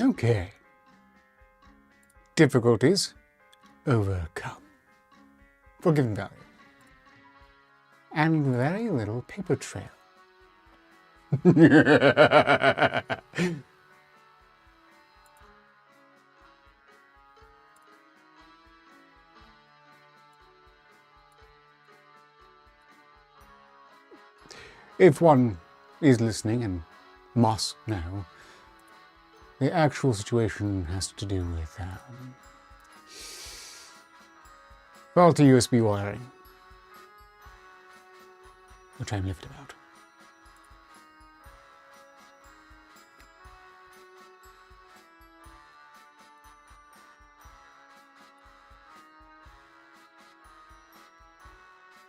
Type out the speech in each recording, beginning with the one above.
Okay. Difficulties overcome. Forgiven value. And very little paper trail. If one is listening and must know, the actual situation has to do with faulty USB wiring, which I'm livid about.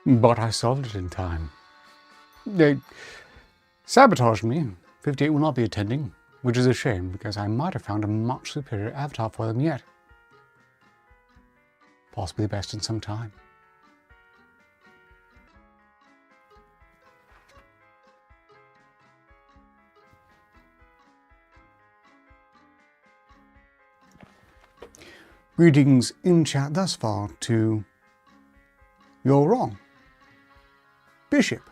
But I solved it in time. They sabotaged me. 58 will not be attending, which is a shame because I might have found a much superior avatar for them yet. Possibly the best in some time. Greetings in chat thus far to You're Wrong, Bishop,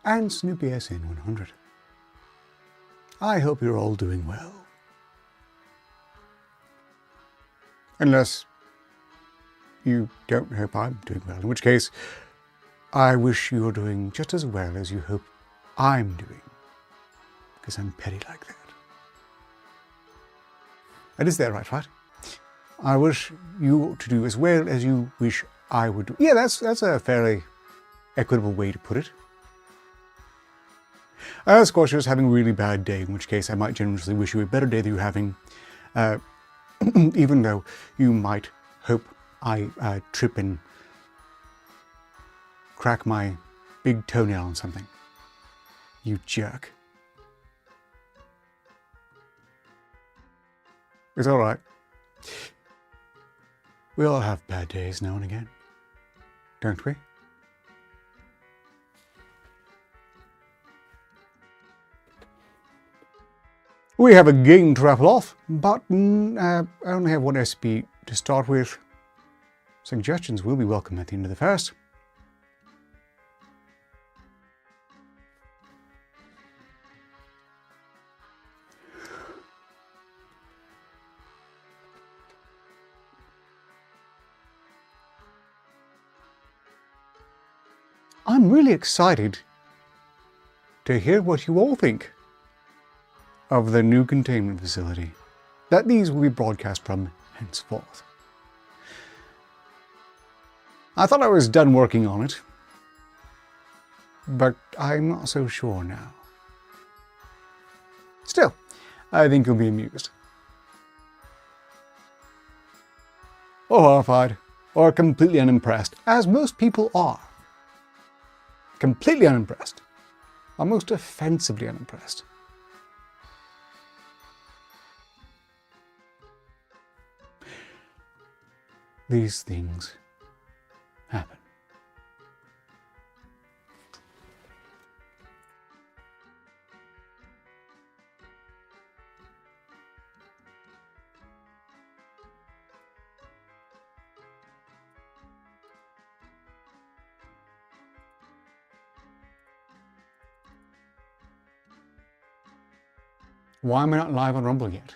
and SnoopySN100. I hope you're all doing well. Unless you don't hope I'm doing well, in which case I wish you're doing just as well as you hope I'm doing, because I'm petty like that. And is that right? I wish you to do as well as you wish I would do. Yeah, that's a fairly equitable way to put it. Of course, you're just having a really bad day, in which case I might generously wish you a better day than you're having, even though you might hope I trip and crack my big toenail on something. You jerk. It's all right. We all have bad days now and again, don't we? We have a game to rattle off, but I only have one SCP to start with. Suggestions will be welcome at the end of the first. I'm really excited to hear what you all think of the new containment facility that these will be broadcast from henceforth. I thought I was done working on it, but I'm not so sure now. Still, I think you'll be amused. Or horrified, or completely unimpressed, as most people are. Completely unimpressed, almost offensively unimpressed. These things happen. Why am I not live on Rumble yet?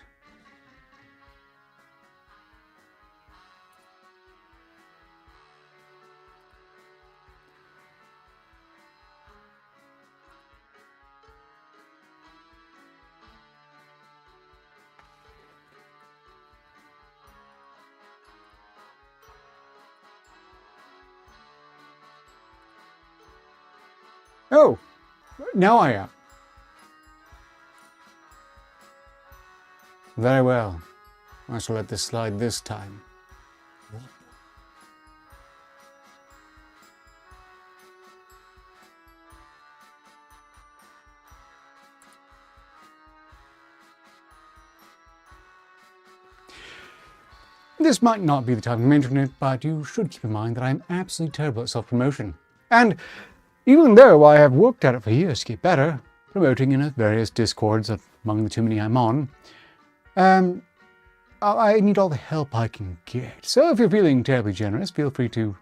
Oh, now I am. Very well. I shall let this slide this time. This might not be the time to mention it, but you should keep in mind that I'm absolutely terrible at self-promotion. And even though I have worked at it for years to get better, promoting in various discords among the too many I'm on, I need all the help I can get. So if you're feeling terribly generous, feel free to,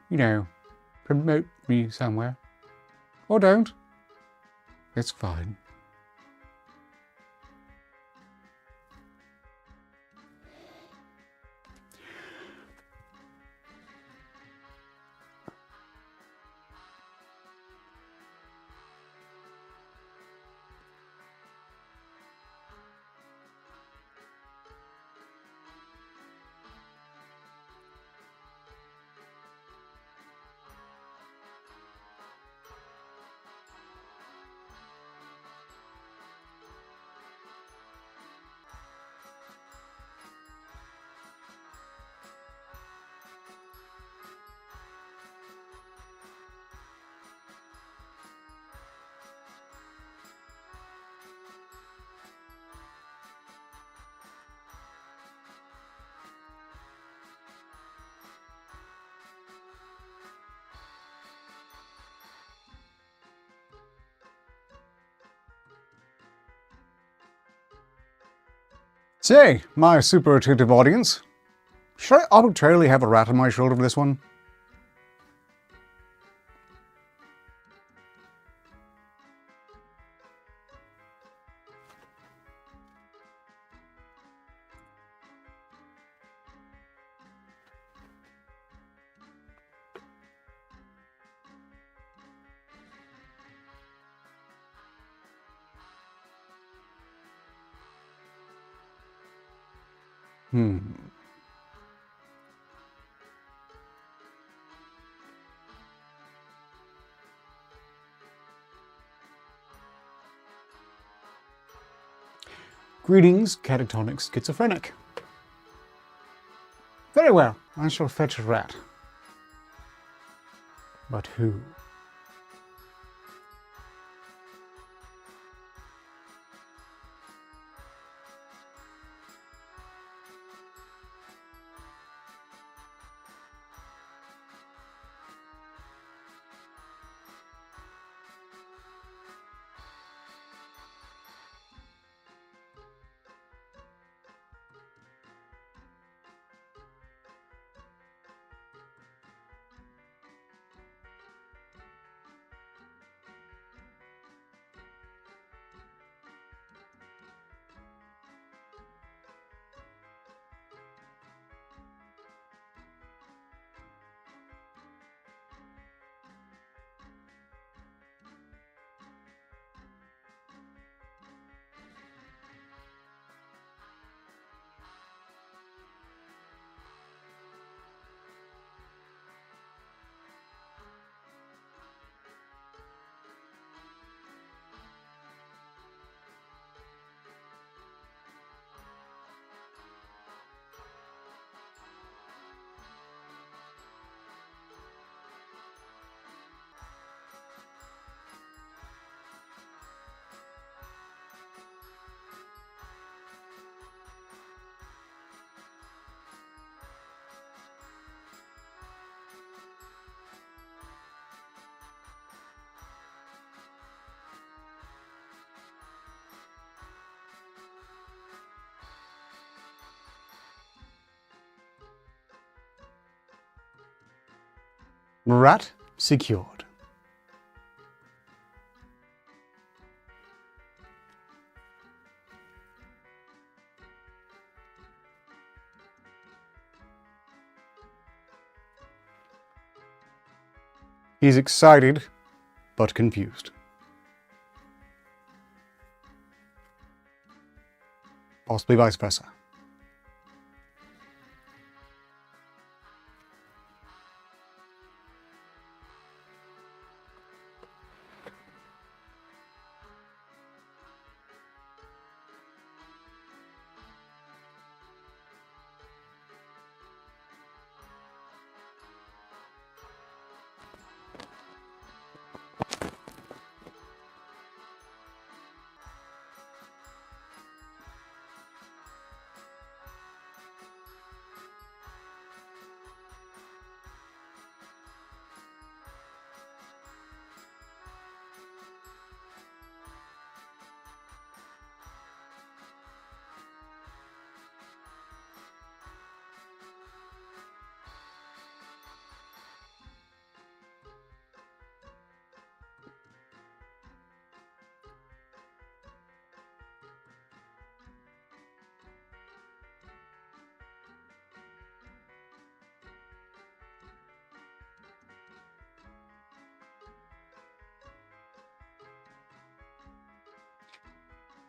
promote me somewhere. Or don't. It's fine. Say, my super attentive audience, should I arbitrarily have a rat on my shoulder for this one? Greetings, catatonic schizophrenic. Very well, I shall fetch a rat. But who? Rat secured. He's excited, but confused. Possibly vice versa.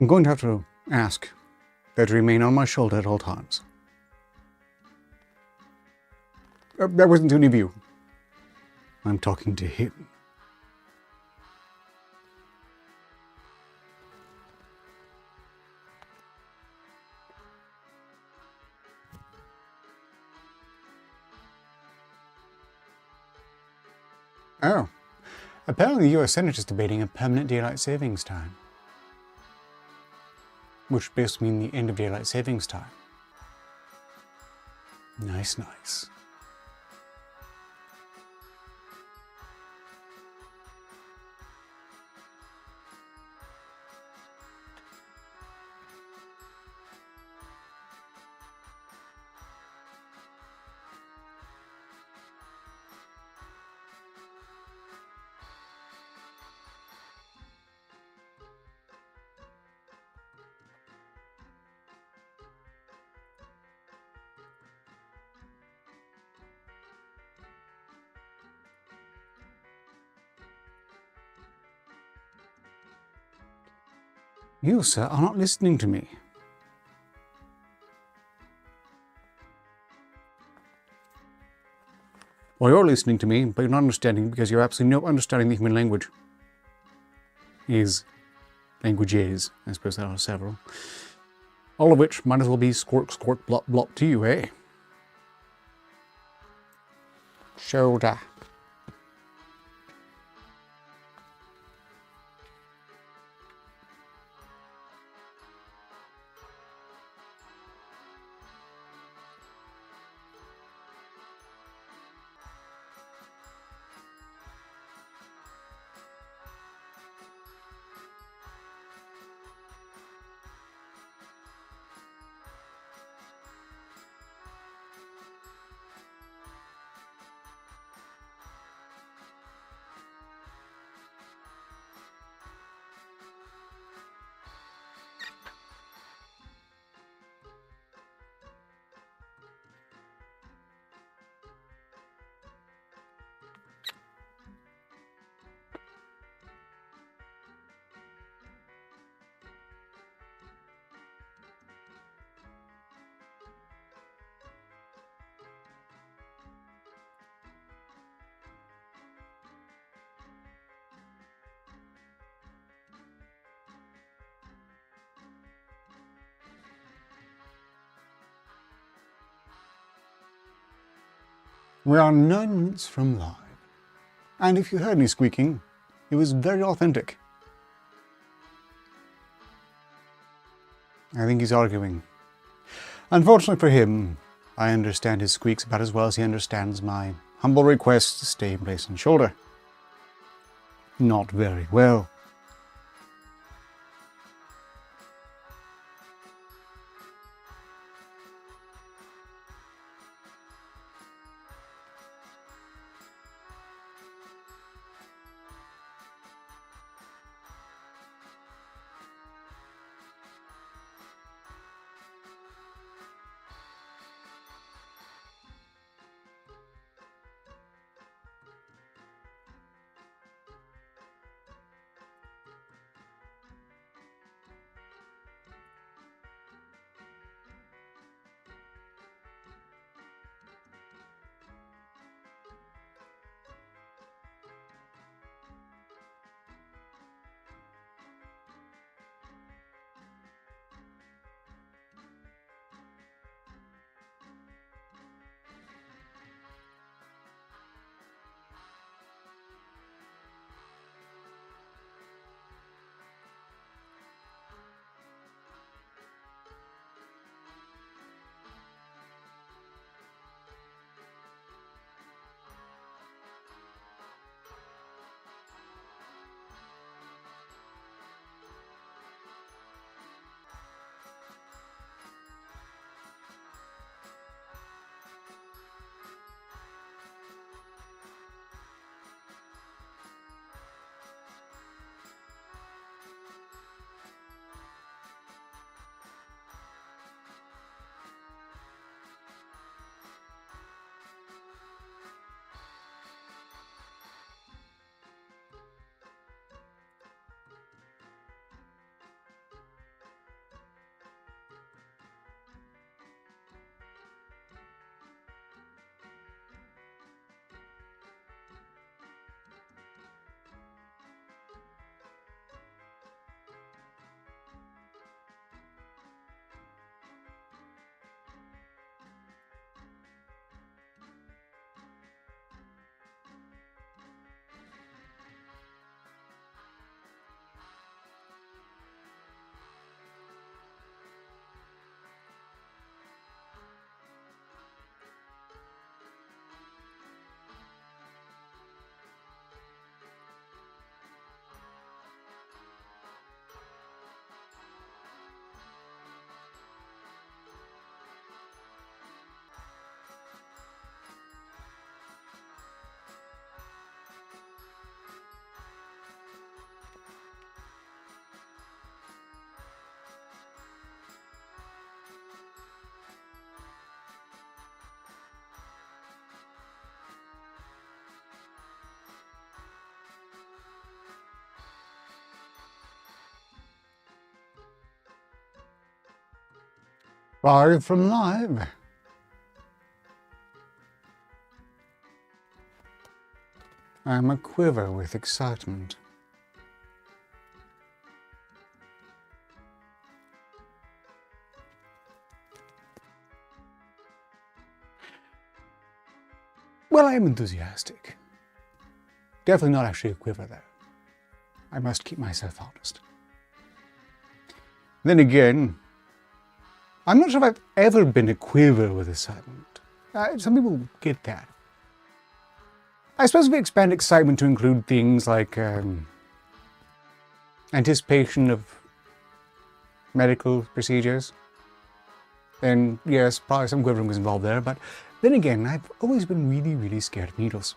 I'm going to have to ask that you remain on my shoulder at all times. That wasn't to any of you. I'm talking to him. Oh. Apparently the US Senate is debating a permanent daylight savings time. Which basically means the end of daylight savings time. Nice, nice. You, sir, are not listening to me. Well, you're listening to me, but you're not understanding because you're absolutely not understanding the human language. Languages, I suppose there are several. All of which might as well be squirk, squirk, blop, blop to you, eh? Shoulder. We are 9 minutes from live. And if you heard any squeaking, it was very authentic. I think he's arguing. Unfortunately for him, I understand his squeaks about as well as he understands my humble request to stay in place on shoulder. Not very well. Far from live. I'm a quiver with excitement. Well, I am enthusiastic. Definitely not actually a quiver, though. I must keep myself honest. Then again, I'm not sure if I've ever been a quiver with excitement. Some people get that. I suppose if we expand excitement to include things like anticipation of medical procedures, then yes, probably some quivering was involved there, but then again, I've always been really, really scared of needles.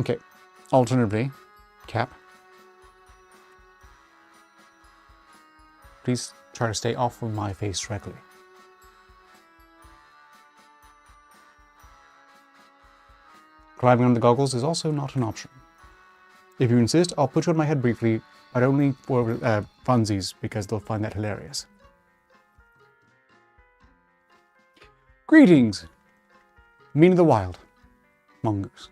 Okay, alternatively, Cap, please try to stay off of my face directly. Climbing on the goggles is also not an option. If you insist, I'll put you on my head briefly, but only for funsies, because they'll find that hilarious. Greetings, mean of the wild, mongoose.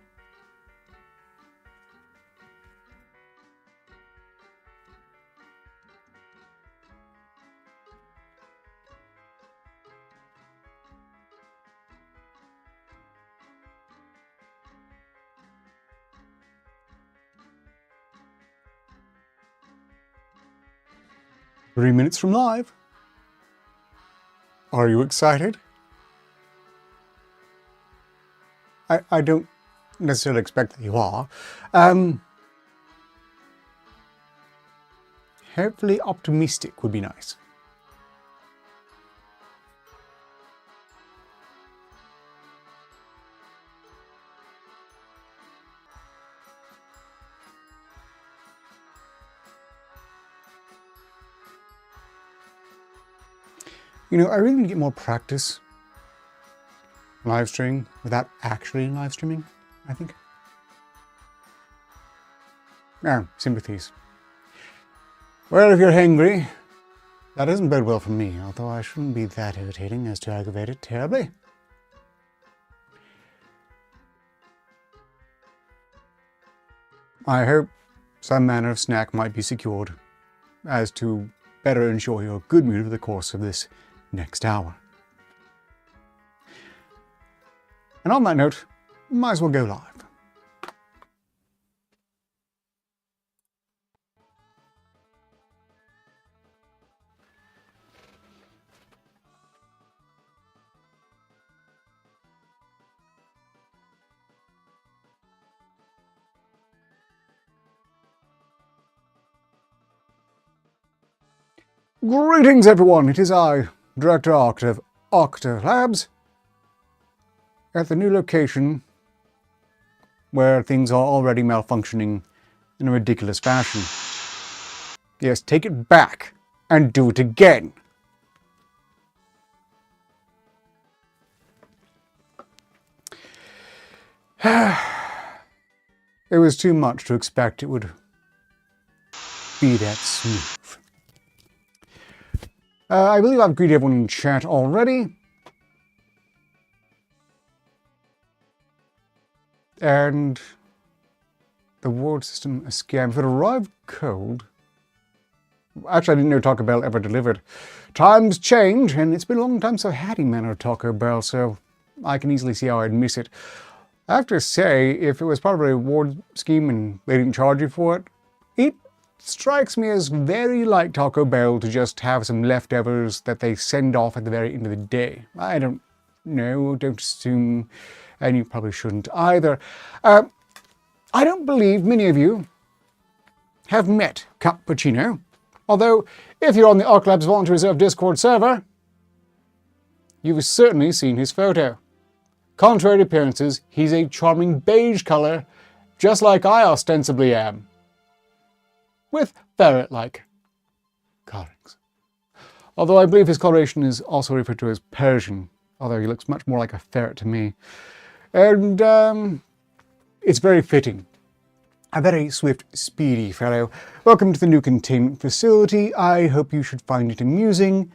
Three minutes from live. Are you excited? I don't necessarily expect that you are. Hopefully optimistic would be nice. You know, I really need to get more practice live streaming without actually live streaming, I think. No, sympathies. Well, if you're hangry, that doesn't bode well for me, although I shouldn't be that irritating as to aggravate it terribly. I hope some manner of snack might be secured as to better ensure your good mood over the course of this next hour. And on that note, might as well go live. Greetings everyone, it is I, Director Arketer of Arketer Labs, at the new location where things are already malfunctioning in a ridiculous fashion. Yes, take it back and do it again. It was too much to expect it would be that smooth. I believe I've greeted everyone in chat already. And the world system a scam. If it arrived cold... Actually, I didn't know Taco Bell ever delivered. Times change, and it's been a long time since I had a manner of Taco Bell, so I can easily see how I'd miss it. I have to say, if it was part of a reward scheme and they didn't charge you for it, it strikes me as very like Taco Bell to just have some leftovers that they send off at the very end of the day. I don't know, don't assume, and you probably shouldn't either. I don't believe many of you have met Cappuccino, although if you're on the Ark Labs Volunteer Reserve Discord server, you've certainly seen his photo. Contrary to appearances, he's a charming beige colour, just like I ostensibly am, with ferret-like colorings. Although I believe his coloration is also referred to as Persian, although he looks much more like a ferret to me. And it's very fitting. A very swift, speedy fellow. Welcome to the new containment facility. I hope you should find it amusing.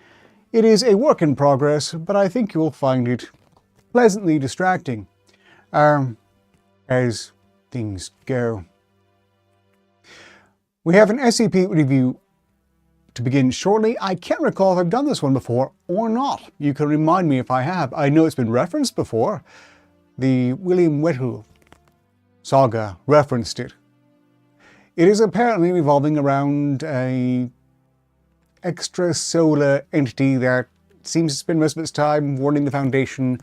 It is a work in progress, but I think you will find it pleasantly distracting. As things go. We have an SCP review to begin shortly. I can't recall if I've done this one before or not. You can remind me if I have. I know it's been referenced before. The William Whittle saga referenced it. It is apparently revolving around a extrasolar entity that seems to spend most of its time warning the Foundation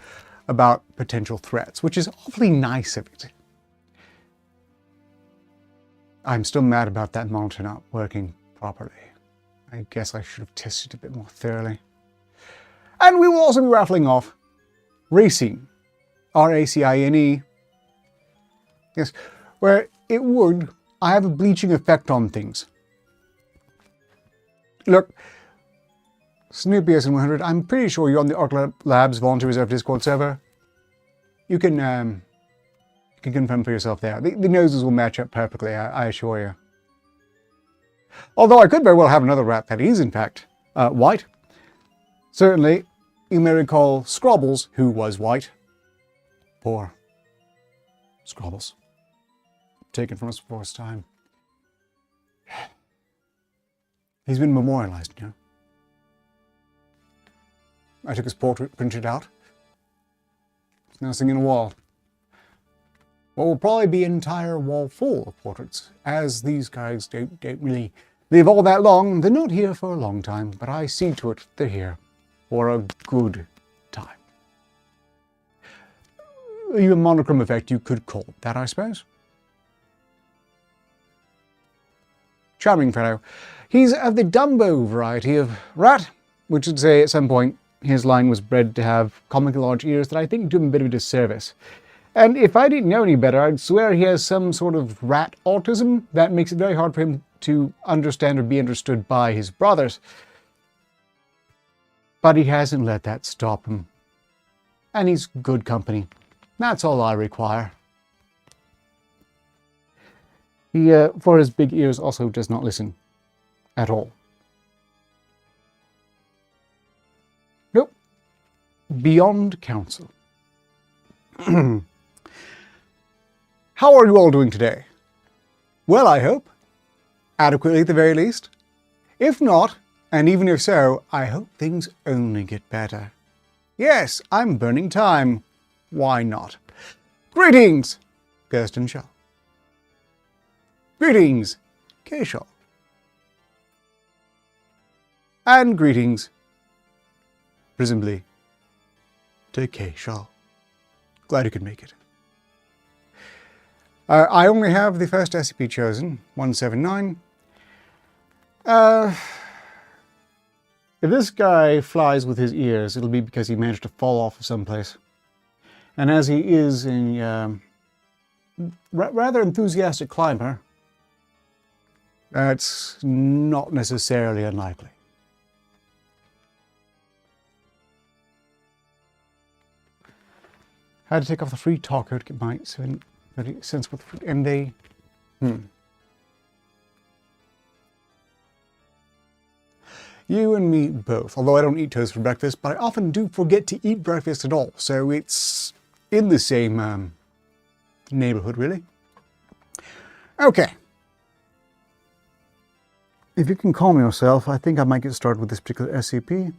about potential threats, which is awfully nice of it. I'm still mad about that monitor not working properly. I guess I should have tested it a bit more thoroughly. And we will also be rattling off Racine, R-A-C-I-N-E. Yes, where it would have a bleaching effect on things. Look, Snoopy SN100, I'm pretty sure you're on the Arketer Labs Volunteer Reserve Discord server. You can confirm for yourself there. The noses will match up perfectly, I assure you. Although I could very well have another rat that is, in fact, white. Certainly, you may recall Scrobbles, who was white. Poor Scrobbles. Taken from us before his time. He's been memorialized, you know. I took his portrait, printed out. It's now sitting in a wall. What will probably be an entire wall full of portraits, as these guys don't really live all that long. They're not here for a long time, but I see to it they're here for a good time. A monochrome effect, you could call it that, I suppose. Charming fellow. He's of the Dumbo variety of rat, which would say at some point his line was bred to have comically large ears that I think do him a bit of a disservice. And if I didn't know any better, I'd swear he has some sort of rat autism that makes it very hard for him to understand or be understood by his brothers. But he hasn't let that stop him. And he's good company. That's all I require. He, for his big ears, also does not listen at all. Nope. Beyond counsel. How are you all doing today? Well, I hope. Adequately at the very least. If not, and even if so, I hope things only get better. Yes, I'm burning time. Why not? Greetings, Kirsten Shaw. Greetings, Kay Shaw. And greetings, presumably, to Kay Shaw. Glad you could make it. I only have the first SCP chosen, 179. If this guy flies with his ears, it'll be because he managed to fall off of someplace. And as he is a rather enthusiastic climber, that's not necessarily unlikely. Had to take off the free talker to get my sense with fruit, and they... You and me both, although I don't eat toast for breakfast, but I often do forget to eat breakfast at all, so it's in the same neighborhood, really. Okay. If you can calm yourself, I think I might get started with this particular SCP.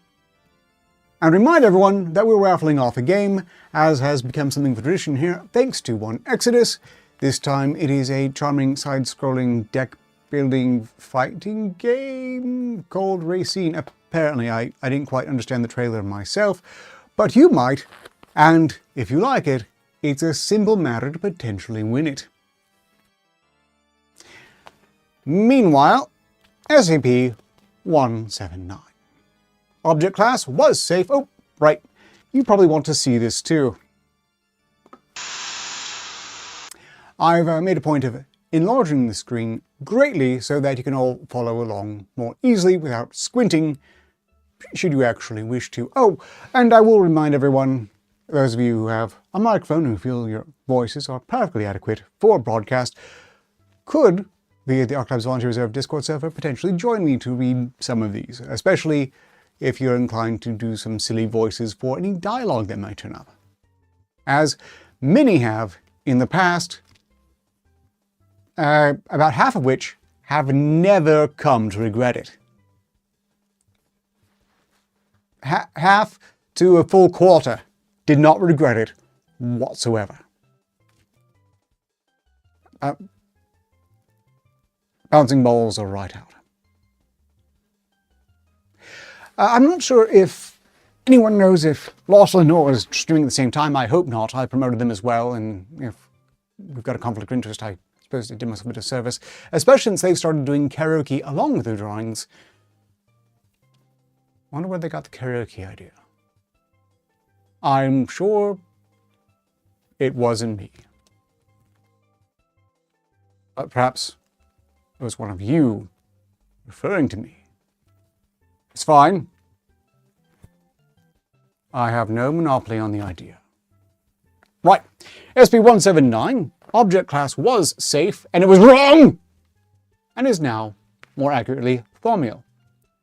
And remind everyone that we're raffling off a game, as has become something of a tradition here, thanks to one Exodus. This time it is a charming side-scrolling deck-building fighting game called Racine. Apparently, I didn't quite understand the trailer myself, but you might, and if you like it, it's a simple matter to potentially win it. Meanwhile, SCP-179. Object class was safe. Oh, right. You probably want to see this too. I've made a point of enlarging the screen greatly so that you can all follow along more easily without squinting, should you actually wish to. Oh, and I will remind everyone, those of you who have a microphone who feel your voices are perfectly adequate for broadcast, could, via the Archives Volunteer Reserve Discord server, potentially join me to read some of these, especially if you're inclined to do some silly voices for any dialogue that might turn up. As many have in the past, about half of which have never come to regret it. Half to a full quarter did not regret it whatsoever. Bouncing balls are right out. I'm not sure if anyone knows if Lost Lenore is streaming at the same time. I hope not. I promoted them as well, and if we've got a conflict of interest, I suppose it did myself a bit of service, especially since they've started doing karaoke along with their drawings. I wonder where they got the karaoke idea. I'm sure it wasn't me. But perhaps it was one of you referring to me. It's fine. I have no monopoly on the idea. Right. SCP-179, object class was safe, and it was wrong! And is now, more accurately, Thaumiel.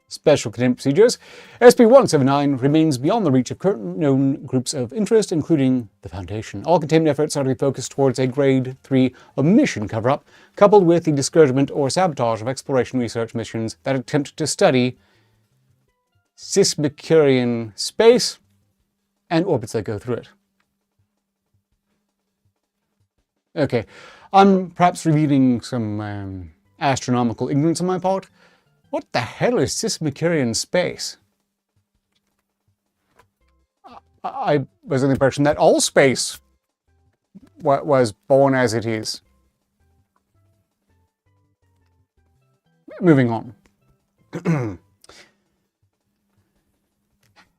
Special containment procedures. SCP-179 remains beyond the reach of current known groups of interest, including the Foundation. All containment efforts are to be focused towards a Grade 3 omission cover-up, coupled with the discouragement or sabotage of exploration research missions that attempt to study Sismikurian space and orbits that go through it. Okay, I'm perhaps revealing some astronomical ignorance on my part. What the hell is Sismikurian space? I was in the impression that all space was born as it is. Moving on.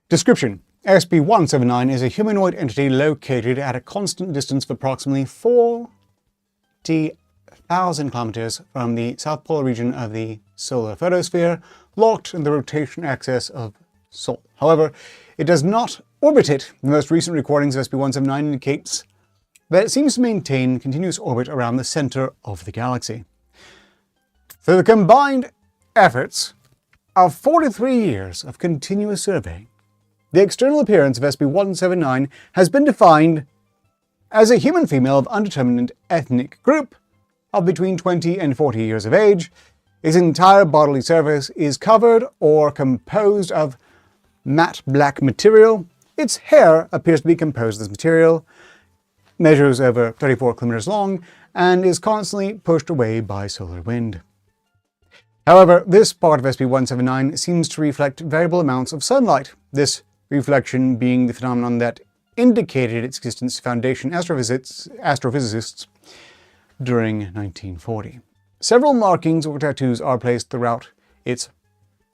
Description. SCP-179 is a humanoid entity located at a constant distance of approximately 40,000 kilometers from the south polar region of the solar photosphere, locked in the rotation axis of Sol. However, it does not orbit it. The most recent recordings of SCP-179 indicates that it seems to maintain continuous orbit around the center of the galaxy. Through the combined efforts of 43 years of continuous surveying, the external appearance of SCP-179 has been defined as a human female of undetermined ethnic group of between 20 and 40 years of age. Its entire bodily surface is covered or composed of matte black material. Its hair appears to be composed of this material, measures over 34 kilometers long, and is constantly pushed away by solar wind. However, this part of SCP-179 seems to reflect variable amounts of sunlight, this reflection being the phenomenon that indicated its existence to Foundation astrophysicists during 1940. Several markings or tattoos are placed throughout its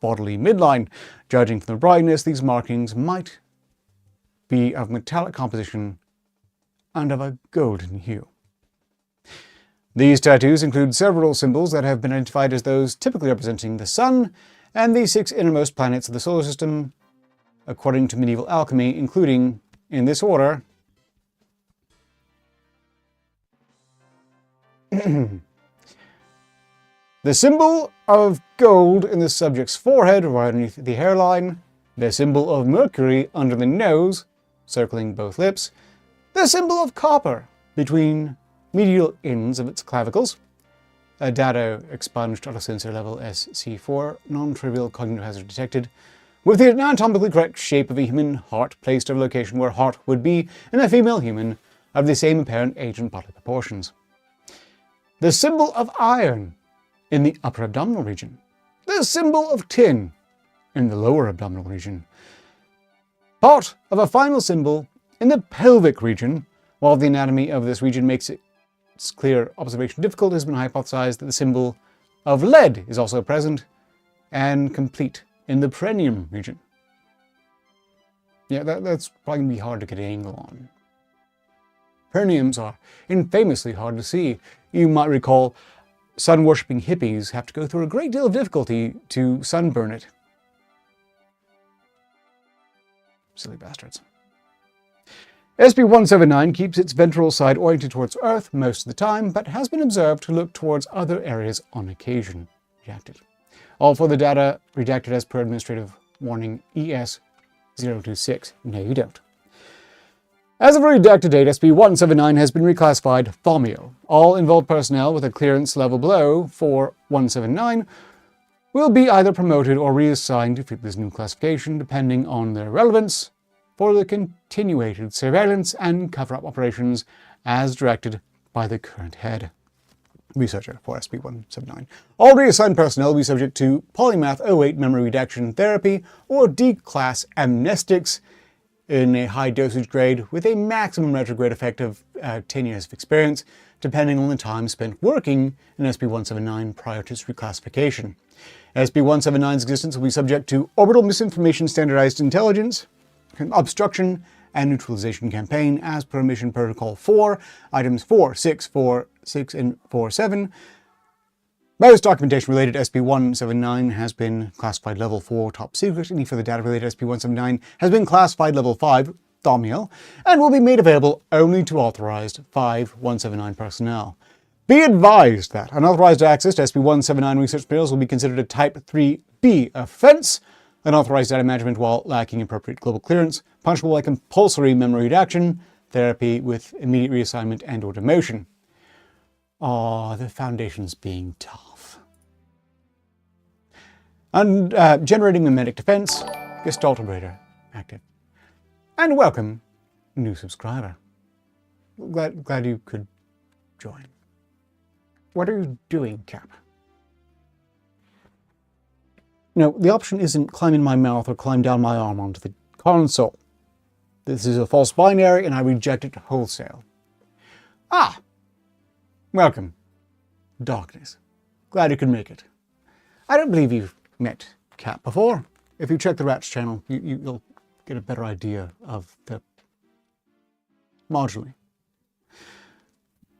bodily midline. Judging from the brightness, these markings might be of metallic composition and of a golden hue. These tattoos include several symbols that have been identified as those typically representing the Sun and the 6 innermost planets of the solar system, according to medieval alchemy, including, in this order, the symbol of gold in the subject's forehead right underneath the hairline, the symbol of Mercury under the nose, circling both lips, the symbol of copper between medial ends of its clavicles, a dado expunged auto sensor level SC4, non-trivial cognitive hazard detected, with the anatomically correct shape of a human heart placed over a location where heart would be in a female human of the same apparent age and bodily proportions. The symbol of iron in the upper abdominal region. The symbol of tin in the lower abdominal region. Part of a final symbol in the pelvic region. While the anatomy of this region makes its clear observation difficult, it has been hypothesized that the symbol of lead is also present and complete in the perineum region. Yeah, that's probably going to be hard to get an angle on. Perineums are infamously hard to see. You might recall sun-worshipping hippies have to go through a great deal of difficulty to sunburn it. Silly bastards. SCP-179 keeps its ventral side oriented towards Earth most of the time, but has been observed to look towards other areas on occasion. Redacted. All further data redacted as per Administrative Warning ES-026. No, you don't. As of a redacted date, SCP-179 has been reclassified Thaumiel. All involved personnel with a clearance level below 4179 will be either promoted or reassigned to fit this new classification, depending on their relevance for the continuated surveillance and cover-up operations as directed by the current head. Researcher for SCP-179. All reassigned personnel will be subject to Polymath 08 memory redaction therapy or D-class amnestics in a high dosage grade with a maximum retrograde effect of 10 years of experience, depending on the time spent working in SCP-179 prior to its reclassification. SCP-179's existence will be subject to Orbital Misinformation Standardized Intelligence, Obstruction, and Neutralization Campaign as per Mission Protocol 4, items 4, 6, 4, 6, and 4, 7. Most documentation related to SCP-179 has been classified Level 4 Top Secret. Any further data related to SCP-179 has been classified Level 5 Thaumiel and will be made available only to authorized 5-179 personnel. Be advised that unauthorized access to SCP-179 research materials will be considered a Type 3B offense. Unauthorized data management while lacking appropriate global clearance, punishable by compulsory memory redaction, therapy with immediate reassignment and or demotion. Aw, the Foundation's being tough. And generating mimetic defense, Gestalt operator active. And welcome, new subscriber. Glad you could join. What are you doing, Cap? No, the option isn't climb in my mouth or climb down my arm onto the console. This is a false binary and I reject it wholesale. Ah! Welcome. Darkness. Glad you could make it. I don't believe you've met Cap before. If you check the Rats channel, you'll get a better idea of the marginally.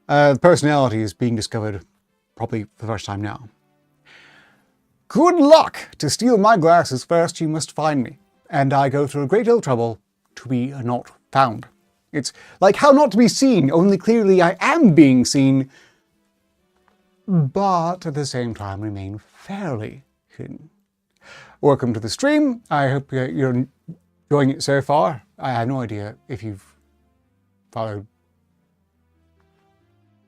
The personality is being discovered probably for the first time now. Good luck! To steal my glasses first you must find me, and I go through a great deal of trouble to be not found. It's like how not to be seen, only clearly I am being seen, but at the same time remain fairly hidden. Welcome to the stream. I hope you're enjoying it so far. I have no idea if you've followed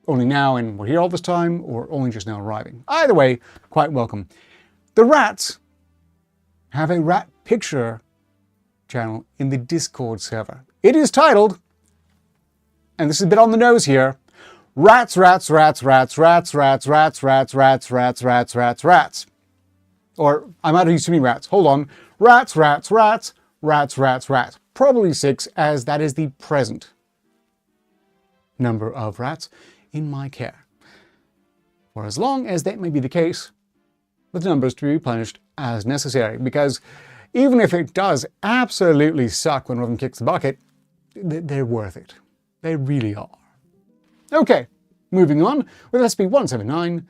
only now and were here all this time, or only just now arriving. Either way, quite welcome. The Rats have a rat picture channel in the Discord server. It is titled, and this is a bit on the nose here, Rats, Rats, Rats, Rats, Rats, Rats, Rats, Rats, Rats, Rats, Rats, Rats, Rats. Or, I might have used too many rats. Hold on. Rats, Rats, Rats, Rats, Rats, Rats. Probably 6, as that is the present number of rats in my care. For as long as that may be the case, with numbers to be replenished as necessary, because even if it does absolutely suck when one of them kicks the bucket, they're worth it. They really are. Okay, moving on with SCP-179.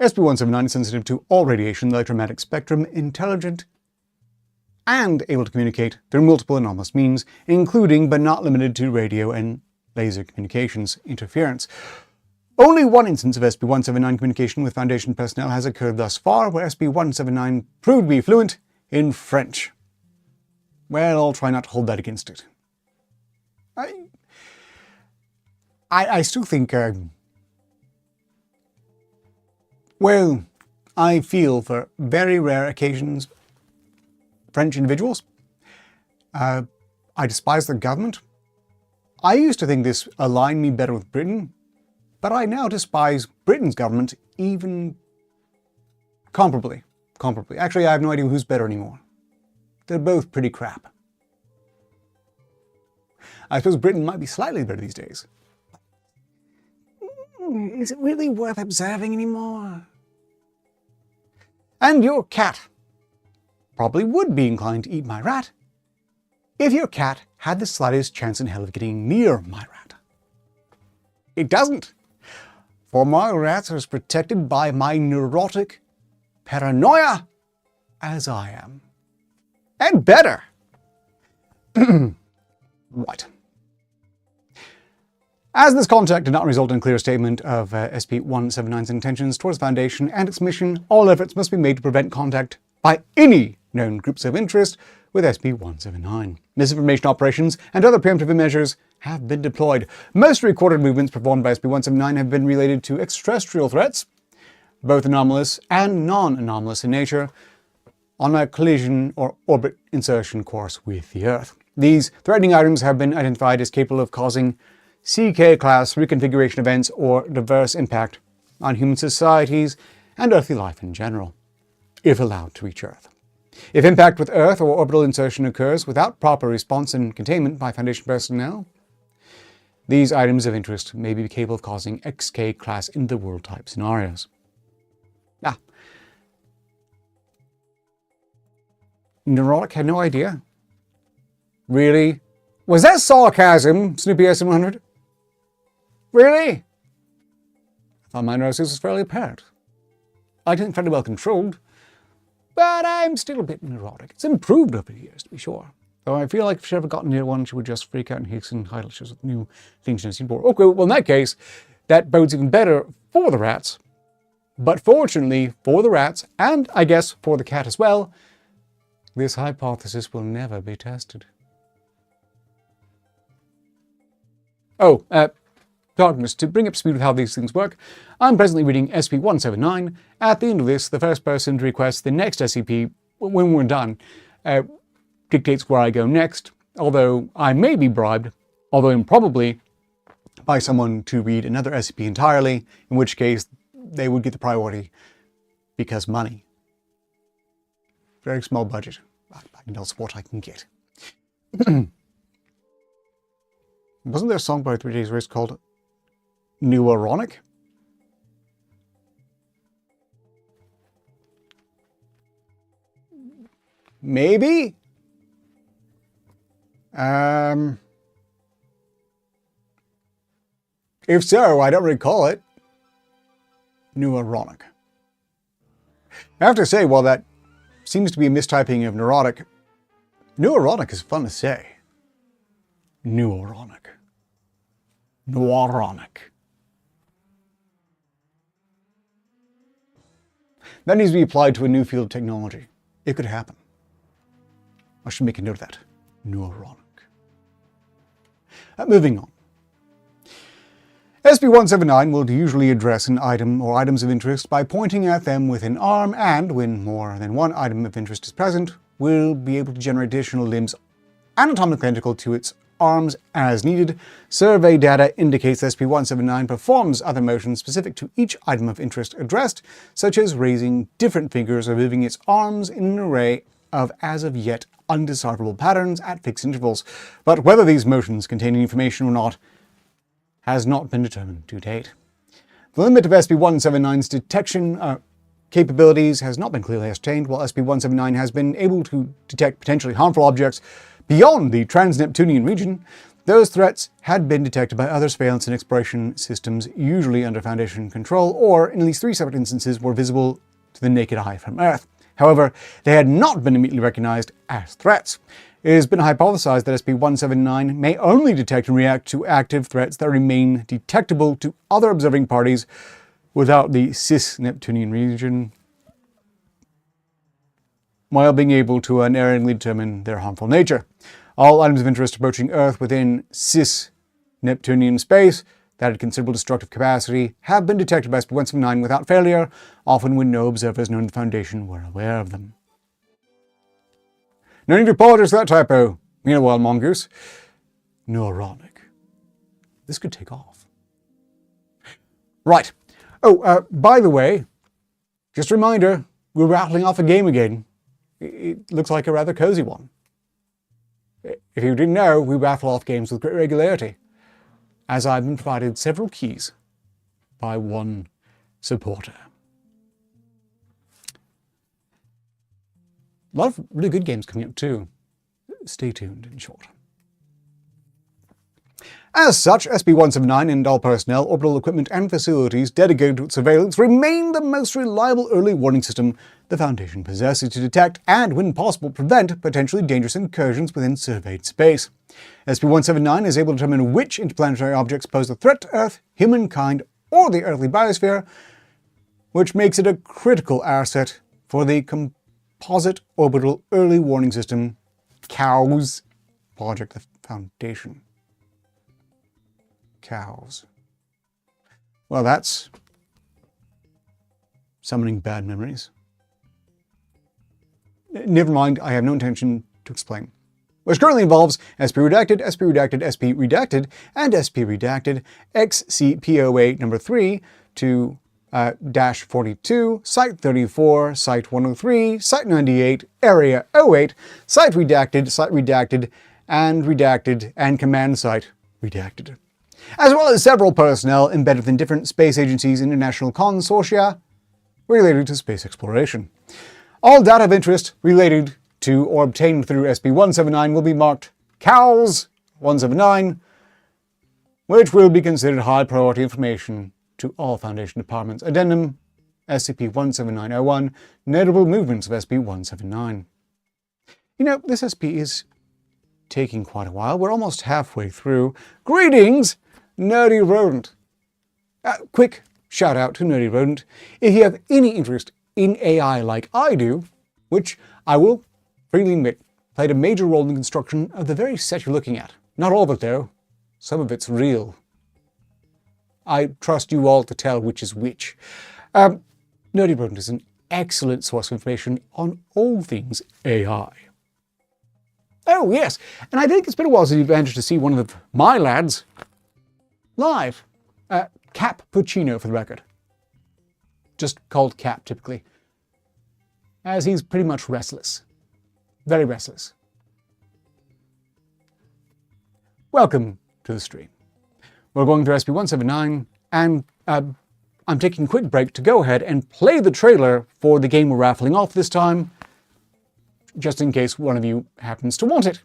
SCP-179 is sensitive to all radiation, the electromagnetic spectrum, intelligent, and able to communicate through multiple anomalous means, including but not limited to radio and laser communications interference. Only one instance of SCP-179 communication with Foundation personnel has occurred thus far, where SCP-179 proved to be fluent in French. Well, I'll try not to hold that against it. I still think, well, I feel for very rare occasions French individuals. I despise the government. I used to think this aligned me better with Britain, but I now despise Britain's government even comparably. Actually, I have no idea who's better anymore. They're both pretty crap. I suppose Britain might be slightly better these days. Is it really worth observing anymore? And your cat probably would be inclined to eat my rat if your cat had the slightest chance in hell of getting near my rat. It doesn't, for my rat is protected by my neurotic paranoia as I am. And better. Right. As this contact did not result in a clear statement of SCP-179's intentions towards the Foundation and its mission, all efforts must be made to prevent contact by any known groups of interest with SCP-179. Misinformation operations and other preemptive measures have been deployed. Most recorded movements performed by SCP-179 have been related to extraterrestrial threats, both anomalous and non-anomalous in nature, on a collision or orbit insertion course with the Earth. These threatening items have been identified as capable of causing CK-class reconfiguration events or diverse impact on human societies and earthly life in general, if allowed to reach Earth. If impact with Earth or orbital insertion occurs without proper response and containment by Foundation personnel, these items of interest may be capable of causing XK-class in-the-world type scenarios. Neurotic had no idea. Really? Was that sarcasm, Snoopy S100? Really? I thought my neurosis was fairly apparent. I think fairly well controlled, but I'm still a bit neurotic. It's improved over the years, to be sure. Though I feel like if she ever got near one, she would just freak out and hasten highlights with new things she's seen before. Okay, well in that case, that bodes even better for the rats. But fortunately for the rats, and I guess for the cat as well, this hypothesis will never be tested. Oh, darkness, to bring up to speed with how these things work, I'm presently reading SCP-179. At the end of this, the first person to request the next SCP, when we're done, dictates where I go next, although I may be bribed, although improbably, by someone to read another SCP entirely, in which case they would get the priority because money. Very small budget. I can tell us what I can get. Wasn't there a song by 3 Days Grace called Neuronic? Maybe? If so, I don't recall it. Neuronic. I have to say, while that seems to be a mistyping of neurotic, neuronic is fun to say. Neuronic. Neuronic. That needs to be applied to a new field of technology. It could happen. I should make a note of that. Neuronic. Moving on. SCP-179 will usually address an item or items of interest by pointing at them with an arm, and when more than one item of interest is present, will be able to generate additional limbs anatomically identical to its arms as needed. Survey data indicates SCP-179 performs other motions specific to each item of interest addressed, such as raising different fingers or moving its arms in an array of as of yet undecipherable patterns at fixed intervals. But whether these motions contain information or not has not been determined to date. The limit of SCP-179's detection capabilities has not been clearly ascertained, while SCP-179 has been able to detect potentially harmful objects beyond the trans-Neptunian region. Those threats had been detected by other surveillance and exploration systems, usually under Foundation control, or in at least 3 separate instances were visible to the naked eye from Earth. However, they had not been immediately recognized as threats. It has been hypothesized that SCP-179 may only detect and react to active threats that remain detectable to other observing parties without the cis-Neptunian region, while being able to unerringly determine their harmful nature. All items of interest approaching Earth within cis-Neptunian space that had considerable destructive capacity have been detected by SCP-179 without failure, often when no observers known to the Foundation were aware of them. No need to apologize for that typo. Meanwhile, mongoose. Neuronic. This could take off. Right. Oh, by the way, just a reminder, we're rattling off a game again. It looks like a rather cozy one. If you didn't know, we raffle off games with great regularity, as I've been provided several keys by one supporter. A lot of really good games coming up too. Stay tuned, in short. As such, SCP-179 and all personnel, orbital equipment, and facilities dedicated to its surveillance remain the most reliable early warning system the Foundation possesses to detect and, when possible, prevent potentially dangerous incursions within surveyed space. SCP-179 is able to determine which interplanetary objects pose a threat to Earth, humankind, or the earthly biosphere, which makes it a critical asset for the Composite Orbital Early Warning System, COWS, project the Foundation. Cows. Well, that's summoning bad memories. Never mind, I have no intention to explain. Which currently involves SP-Redacted, SP-Redacted, SP-Redacted, and SP-Redacted, XCPOA number 3 to -42, Site 34, Site 103, Site 98, Area 08, Site Redacted, and Command Site Redacted. As well as several personnel embedded within different space agencies and international consortia related to space exploration. All data of interest related to or obtained through SCP-179 will be marked COWS 179, which will be considered high priority information to all Foundation departments. Addendum SCP-179-01, Notable Movements of SCP-179. You know, this SP is taking quite a while. We're almost halfway through. Greetings, Nerdy Rodent. Quick shout out to Nerdy Rodent. If you have any interest in AI like I do, which I will freely admit played a major role in the construction of the very set you're looking at. Not all of it though. Some of it's real. I trust you all to tell which is which. Nerdy Rodent is an excellent source of information on all things AI. Oh yes, and I think it's been a while since you've managed to see one of my lads live. Cappuccino for the record. Just called Cap typically. As he's pretty much restless. Very restless. Welcome to the stream. We're going through SCP-179 and I'm taking a quick break to go ahead and play the trailer for the game we're raffling off this time, just in case one of you happens to want it.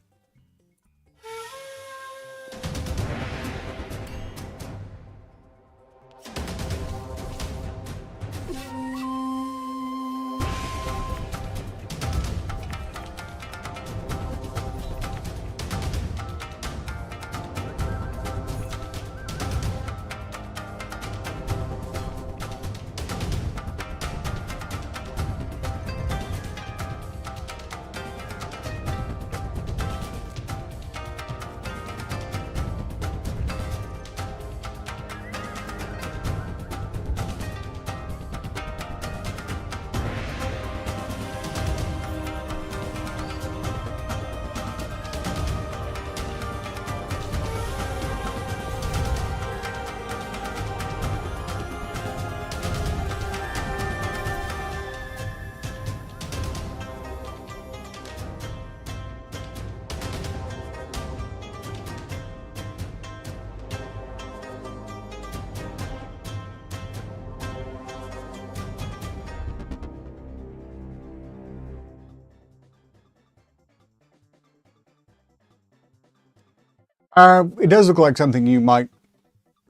It does look like something you might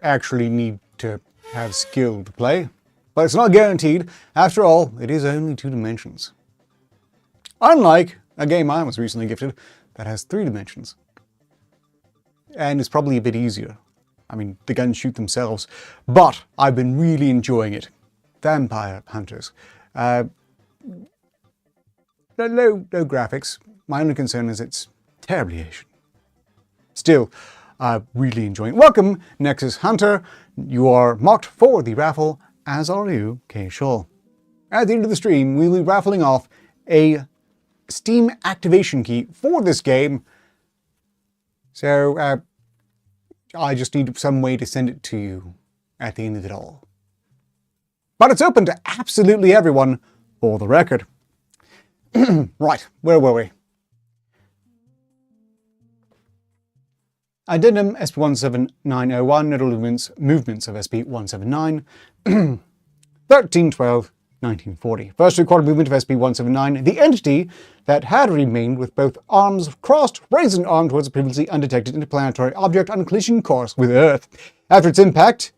actually need to have skill to play, but it's not guaranteed. After all, it is only 2 dimensions. Unlike a game I was recently gifted that has 3 dimensions. And it's probably a bit easier. I mean, the guns shoot themselves, but I've been really enjoying it. Vampire Hunters. No graphics. My only concern is it's terribly Asian. Still, really enjoying it. Welcome, Nexus Hunter. You are marked for the raffle, as are you, K. Shaw. At the end of the stream, we'll be raffling off a Steam activation key for this game. So, I just need some way to send it to you at the end of it all. But it's open to absolutely everyone, for the record. Right, where were we? Addendum SCP-179-01, Notable Movements of SCP-179, 1312 1940. First recorded movement of SCP-179, the entity that had remained with both arms crossed, raised an arm towards a previously undetected interplanetary object on a collision course with Earth. After its impact,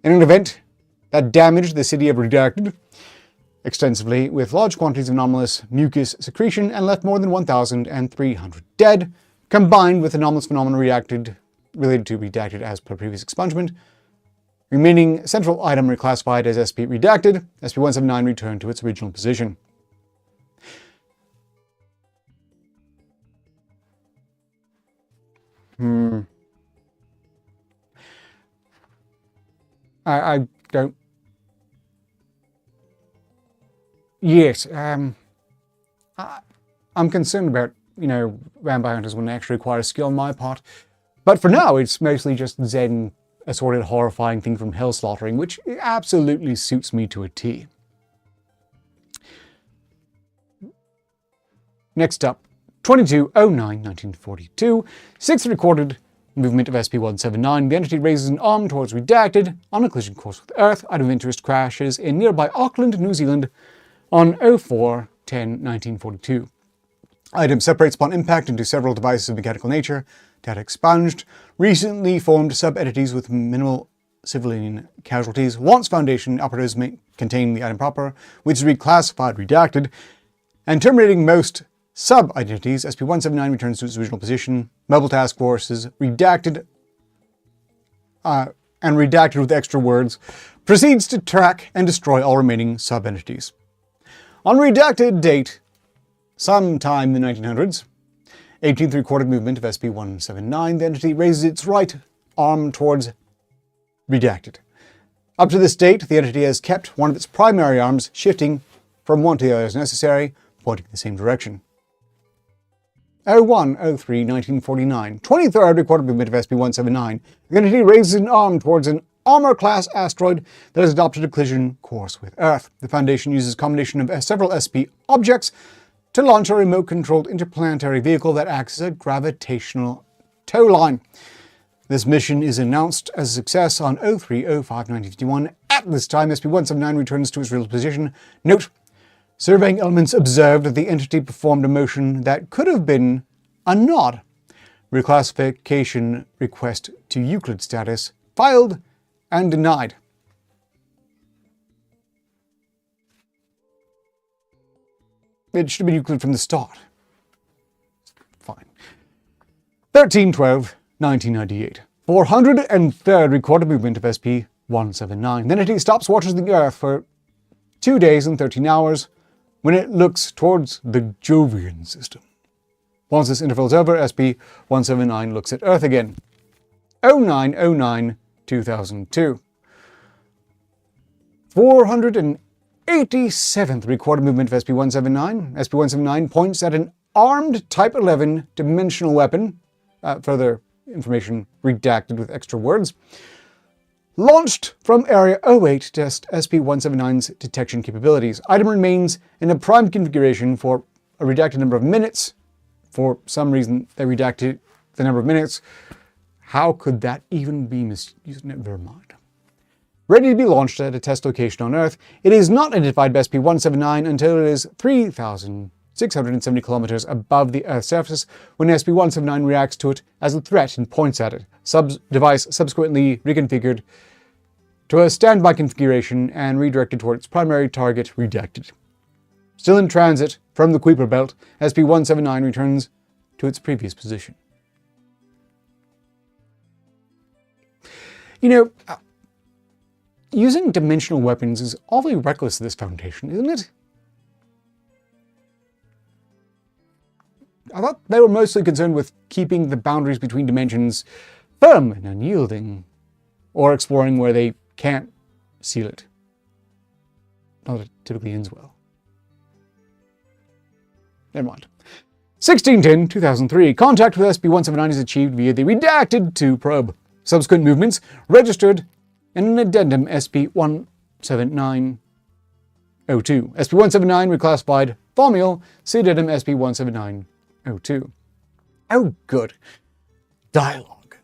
in an event that damaged the city of Redacted extensively with large quantities of anomalous mucus secretion and left more than 1,300 dead, combined with anomalous phenomena related to Redacted as per previous expungement. Remaining central item reclassified as SCP Redacted, SCP-179 returned to its original position. I don't... Yes, I'm concerned about, vampire hunters when they actually require skill on my part. But for now, it's mostly just Zen assorted horrifying thing from hell slaughtering, which absolutely suits me to a T. Next up, 2209-1942, sixth recorded movement of SCP-179. The entity raises an arm towards Redacted on a collision course with Earth. Item of interest crashes in nearby Auckland, New Zealand on 04-10-1942. Item separates upon impact into several devices of mechanical nature. Data expunged. Recently formed sub-entities with minimal civilian casualties. Once Foundation operatives may contain the item proper, which is reclassified Redacted, and terminating most sub-identities, SCP-179 returns to its original position. Mobile Task Forces Redacted, and Redacted with extra words, proceeds to track and destroy all remaining sub-entities. On Redacted date, sometime in the 1900s, 18th recorded movement of SCP-179, the entity raises its right arm towards Redacted. Up to this date, the entity has kept one of its primary arms shifting from one to the other as necessary, pointing in the same direction. 01-03-1949, 23rd recorded movement of SCP-179, the entity raises an arm towards an armor-class asteroid that has adopted a collision course with Earth. The Foundation uses a combination of several SCP objects to launch a remote-controlled interplanetary vehicle that acts as a gravitational tow line. This mission is announced as a success on 03-05-1951. At this time, SCP-179 returns to its real position. Note: surveying elements observed that the entity performed a motion that could have been a nod. Reclassification request to Euclid status filed and denied. It should have been Euclid from the start. Fine. 13-12-1998. 403rd recorded movement of SCP-179. The entity stops watching the Earth for 2 days and 13 hours when it looks towards the Jovian system. Once this interval is over, SCP-179 looks at Earth again. 09-09-2002. 487th recorded movement of SCP-179. SCP-179 points at an armed Type 11 dimensional weapon, further information redacted with extra words, launched from Area 08 to test SCP-179's detection capabilities. Item remains in a prime configuration for a redacted number of minutes. For some reason, they redacted the number of minutes. How could that even be misused? Never mind. Ready to be launched at a test location on Earth, it is not identified by SCP-179 until it is 3,670 kilometers above the Earth's surface, when SCP-179 reacts to it as a threat and points at it. Device subsequently reconfigured to a standby configuration and redirected toward its primary target, Redacted. Still in transit from the Kuiper Belt, SCP-179 returns to its previous position. Using dimensional weapons is awfully reckless of this Foundation, isn't it? I thought they were mostly concerned with keeping the boundaries between dimensions firm and unyielding, or exploring where they can't seal it. Not that it typically ends well. Never mind. 16-10-2003. Contact with SCP-179 is achieved via the Redacted 2 probe. Subsequent movements registered in an addendum SCP-179-02. SCP-179 reclassified Thaumiel, see addendum SCP-179-02. Oh, good. Dialogue.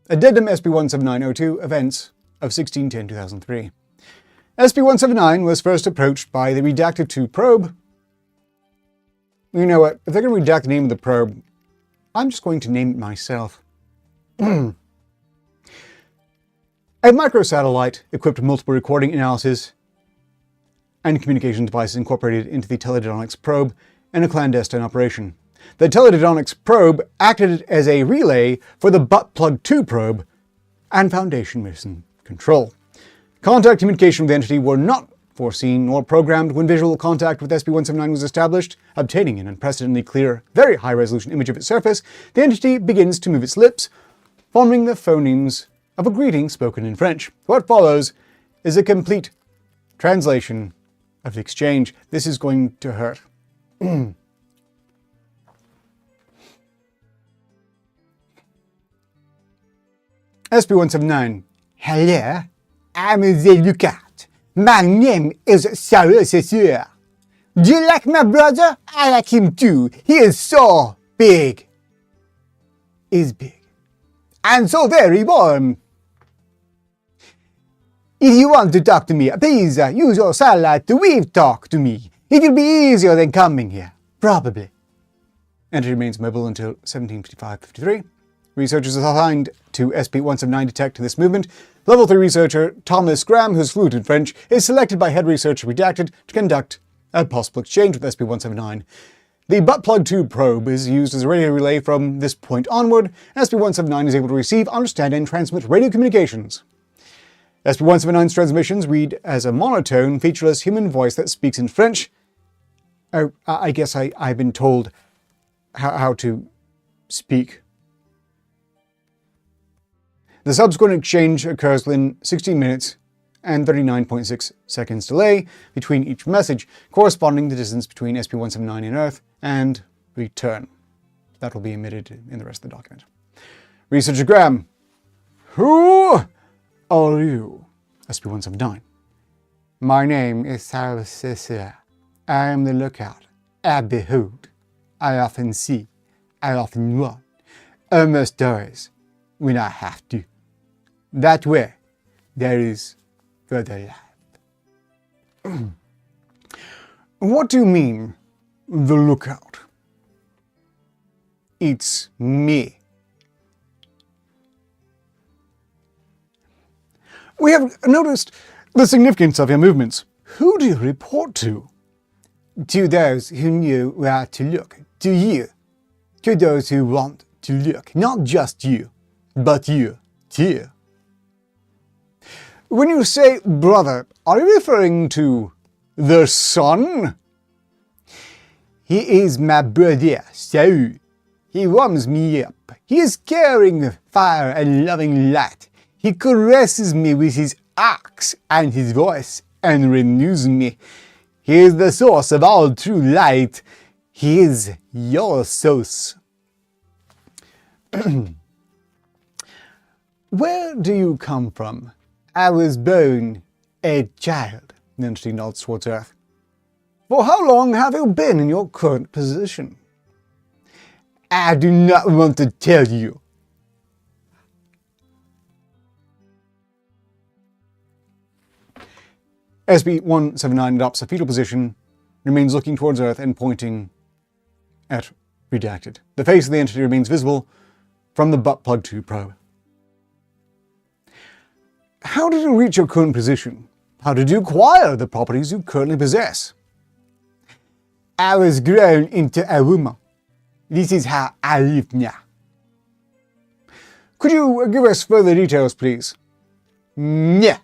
Addendum SCP-179-02, events of 16-10-2003. SCP-179 was first approached by the Redacted 2 probe. You know what? If they're going to redact the name of the probe, I'm just going to name it myself. A microsatellite equipped with multiple recording, analysis, and communication devices incorporated into the teledildonics probe in a clandestine operation. The teledildonics probe acted as a relay for the butt plug 2 probe and Foundation mission control. Contact communication with the entity were not foreseen nor programmed when visual contact with SCP-179 was established. Obtaining an unprecedentedly clear, very high-resolution image of its surface, the entity begins to move its lips, forming the phonemes of a greeting spoken in French. What follows is a complete translation of the exchange. This is going to hurt. SCP-179. Hello, I'm the lookout. My name is Sarah Cesar. Do you like my brother? I like him too. He is so big. Is big. And so very warm. If you want to talk to me, please use your satellite to wave talk to me. It will be easier than coming here. Probably. Entity remains mobile until 1755-53. Researchers assigned to SCP-179 detect this movement. Level 3 researcher Thomas Graham, who's fluent in French, is selected by head researcher Redacted to conduct a possible exchange with SCP-179. The butt plug 2 probe is used as a radio relay from this point onward. SCP-179 is able to receive, understand, and transmit radio communications. SCP-179's transmissions read as a monotone, featureless human voice that speaks in French. Oh, I guess I've been told how to speak. The subsequent exchange occurs within 16 minutes and 39.6 seconds delay between each message, corresponding to the distance between SCP-179 and Earth and return. That will be omitted in the rest of the document. Researcher Graham. Who are you? SCP-179. My name is Sarah Cesar. I am the lookout. I behold. I often see. I often run. Almost always when I have to. That way, there is further life. What do you mean, the lookout? It's me. We have noticed the significance of your movements. Who do you report to? To those who knew where to look. To you. To those who want to look. Not just you, but you too. When you say brother, are you referring to the sun? He is my brother, so he warms me up. He is caring fire and loving light. He caresses me with his axe and his voice and renews me. He is the source of all true light. He is your source. Where do you come from? I was born a child. The entity nods towards Earth. For how long have you been in your current position? I do not want to tell you. SCP-179 adopts a fetal position, remains looking towards Earth and pointing at Redacted. The face of the entity remains visible from the butt plug 2 probe. How did you reach your current position? How did you acquire the properties you currently possess? I was grown into a woman. This is how I live now. Could you give us further details, please? Yeah.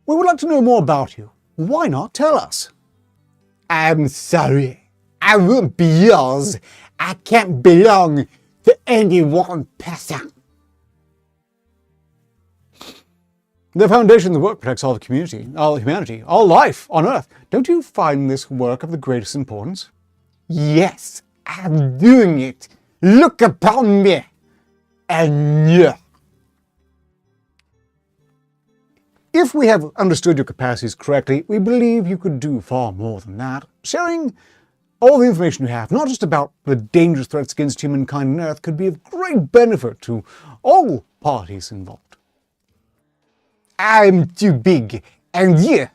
We would like to know more about you. Why not tell us? I'm sorry. I won't be yours. I can't belong to any one person. The Foundation's work protects all the community, all humanity, all life on Earth. Don't you find this work of the greatest importance? Yes, I'm doing it. Look upon me. And yeah. If we have understood your capacities correctly, we believe you could do far more than that. Sharing all the information you have, not just about the dangerous threats against humankind on Earth, could be of great benefit to all parties involved. I'm too big, and you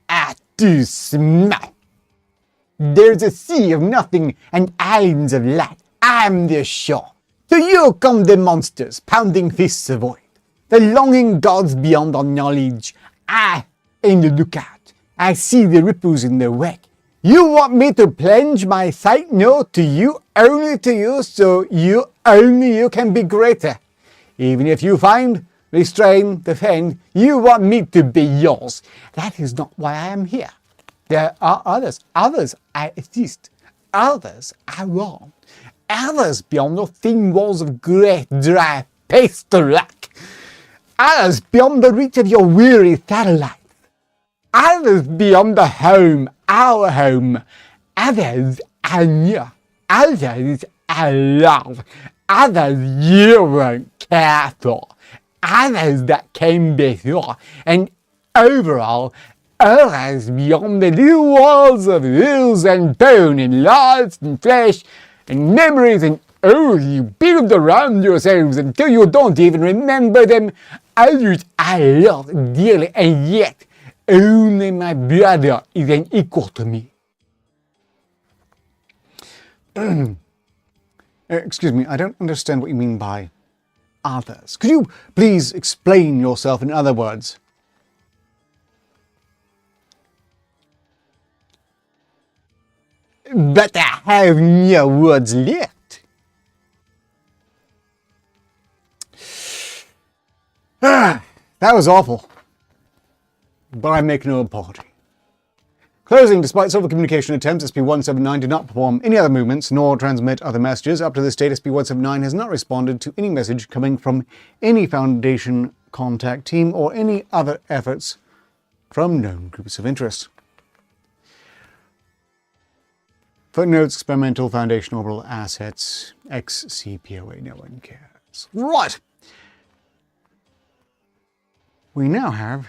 are too small. There's a sea of nothing and islands of light. I'm the shore. To you come the monsters, pounding fists of void. The longing gods beyond our knowledge. I am the lookout. I see the ripples in the wake. You want me to plunge my sight? No, to you, only to you, so only you can be greater. Even if you find, restrain, defend, you want me to be yours. That is not why I am here. There are others. Others I exist. Others are wrong. Others beyond the thin walls of great dry pastel rock. Others beyond the reach of your weary satellites. Others beyond the home, our home. Others I know. Others I love. Others you won't care for. Others that came before. And overall, others beyond the little walls of hills and bone and lives and flesh and memories, and oh, you build around yourselves until you don't even remember them. Others I love dearly, and yet only my brother is an equal to me. Excuse me, I don't understand what you mean by others. Could you please explain yourself in other words? But I have no words left. That was awful. But I make no apology. Closing, despite several communication attempts, SCP-179 did not perform any other movements nor transmit other messages. Up to this date, SCP-179 has not responded to any message coming from any Foundation contact team or any other efforts from known groups of interest. Footnotes: Experimental Foundation Orbital Assets, SCP-08, no one cares. Right! We now have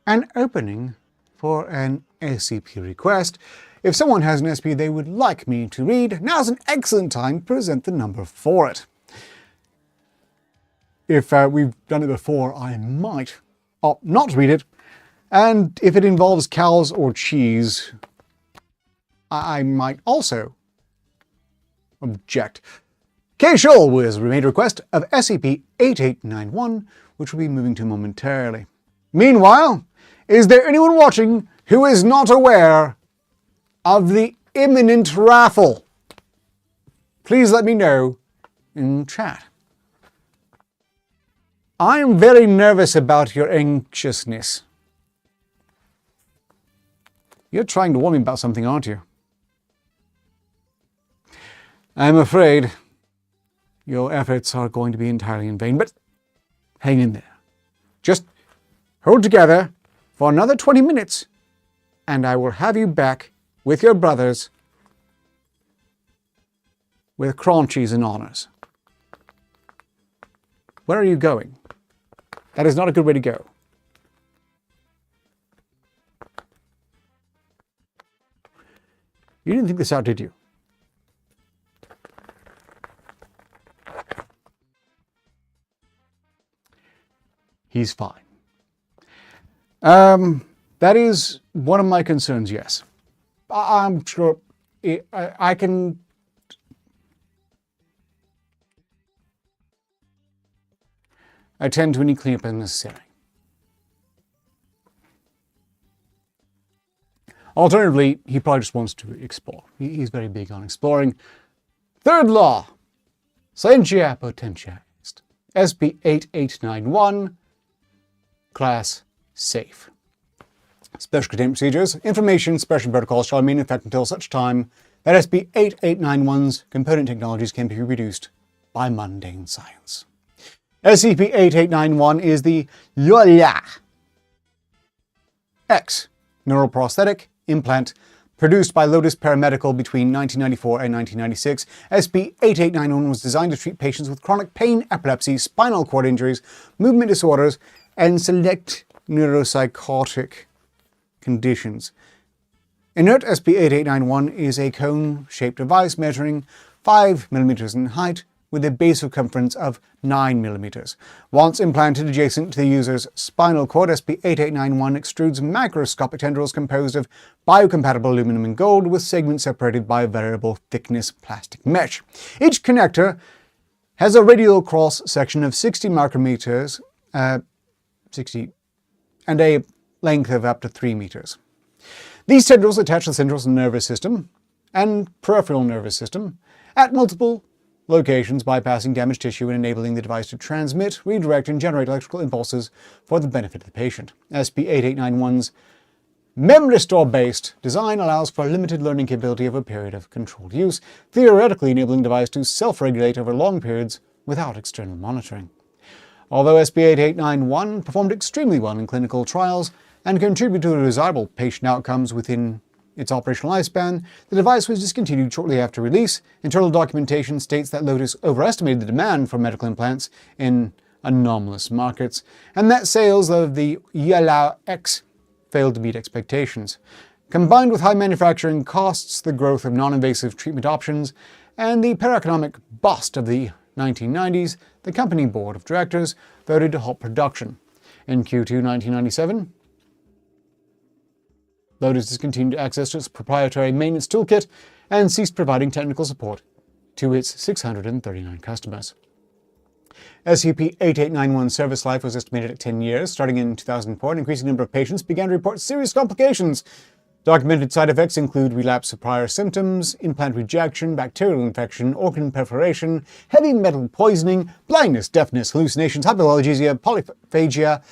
an opening for an SCP request. If someone has an SCP they would like me to read, now's an excellent time to present the number for it. If we've done it before, I might opt not to read it, and if it involves cows or cheese, I might also object. K. Scholl was made a request of SCP-8891, which we'll be moving to momentarily. Meanwhile, is there anyone watching who is not aware of the imminent raffle? Please let me know in chat. I am very nervous about your anxiousness. You're trying to warn me about something, aren't you? I'm afraid your efforts are going to be entirely in vain, but hang in there. Just hold together for another 20 minutes, and I will have you back with your brothers with crunchies and honors. Where are you going? That is not a good way to go. You didn't think this out, did you? He's fine. That is one of my concerns, yes. I'm sure I can attend to any cleanup as necessary. Alternatively, he probably just wants to explore. He's very big on exploring. Third law, Scientia Potentialis. SCP-8891, Class Safe. Special containment procedures. Information suppression protocols shall remain in effect until such time that SCP-8891's component technologies can be reproduced by mundane science. SCP-8891 is the Yola X neuroprosthetic implant produced by Lotus Paramedical between 1994 and 1996. SCP-8891 was designed to treat patients with chronic pain, epilepsy, spinal cord injuries, movement disorders, and select neuropsychotic conditions. Inert SCP-8891 is a cone-shaped device measuring 5 mm in height with a base circumference of 9 mm. Once implanted adjacent to the user's spinal cord, SCP-8891 extrudes macroscopic tendrils composed of biocompatible aluminum and gold with segments separated by a variable thickness plastic mesh. Each connector has a radial cross section of 60 micrometers, and a length of up to 3 meters. These tendrils attach to the central nervous system and peripheral nervous system at multiple locations, bypassing damaged tissue and enabling the device to transmit, redirect, and generate electrical impulses for the benefit of the patient. SCP-8891's memory store-based design allows for limited learning capability over a period of controlled use, theoretically enabling the device to self-regulate over long periods without external monitoring. Although SCP-8891 performed extremely well in clinical trials and contributed to desirable patient outcomes within its operational lifespan, the device was discontinued shortly after release. Internal documentation states that Lotus overestimated the demand for medical implants in anomalous markets, and that sales of the Yellow X failed to meet expectations. Combined with high manufacturing costs, the growth of non-invasive treatment options, and the para-economic bust of the 1990s, the company board of directors voted to halt production. In Q2 1997, Lotus discontinued access to its proprietary maintenance toolkit and ceased providing technical support to its 639 customers. SCP-8891's service life was estimated at 10 years. Starting in 2004, an increasing number of patients began to report serious complications. Documented side effects include relapse of prior symptoms, implant rejection, bacterial infection, organ perforation, heavy metal poisoning, blindness, deafness, hallucinations, hypoalgesia, polyphagia,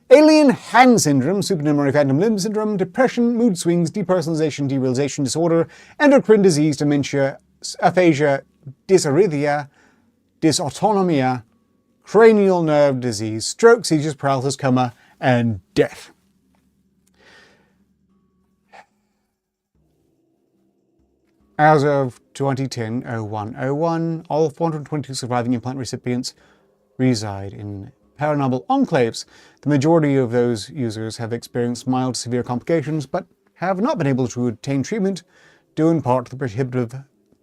alien hand syndrome, supernumerary phantom limb syndrome, depression, mood swings, depersonalization, derealization disorder, endocrine disease, dementia, aphasia, dysarrhythmia, dysautonomia, cranial nerve disease, stroke, seizures, paralysis, coma, and death. As of 2010-01-01, all 422 surviving implant recipients reside in paranormal enclaves. The majority of those users have experienced mild to severe complications, but have not been able to obtain treatment, due in part to the prohibitive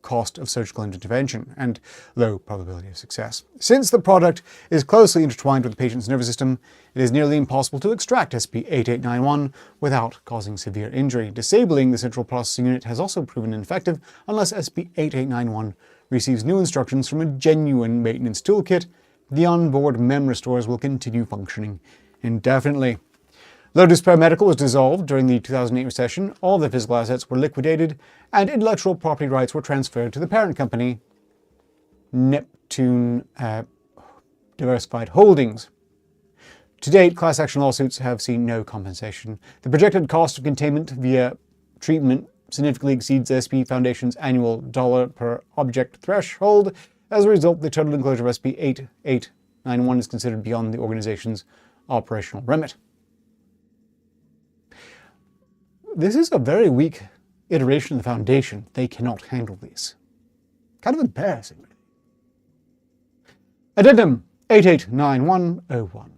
cost of surgical intervention and low probability of success. Since the product is closely intertwined with the patient's nervous system, it is nearly impossible to extract SCP-8891 without causing severe injury. Disabling the central processing unit has also proven ineffective unless SCP-8891 receives new instructions from a genuine maintenance toolkit. The onboard memory stores will continue functioning indefinitely. Lotus Paramedical was dissolved during the 2008 recession, all the physical assets were liquidated, and intellectual property rights were transferred to the parent company, Neptune Diversified Holdings. To date, class action lawsuits have seen no compensation. The projected cost of containment via treatment significantly exceeds the SCP Foundation's annual dollar per object threshold. As a result, the total enclosure of SCP-8891 is considered beyond the organization's operational remit. This is a very weak iteration of the Foundation. They cannot handle this. Kind of embarrassing. Addendum 889101.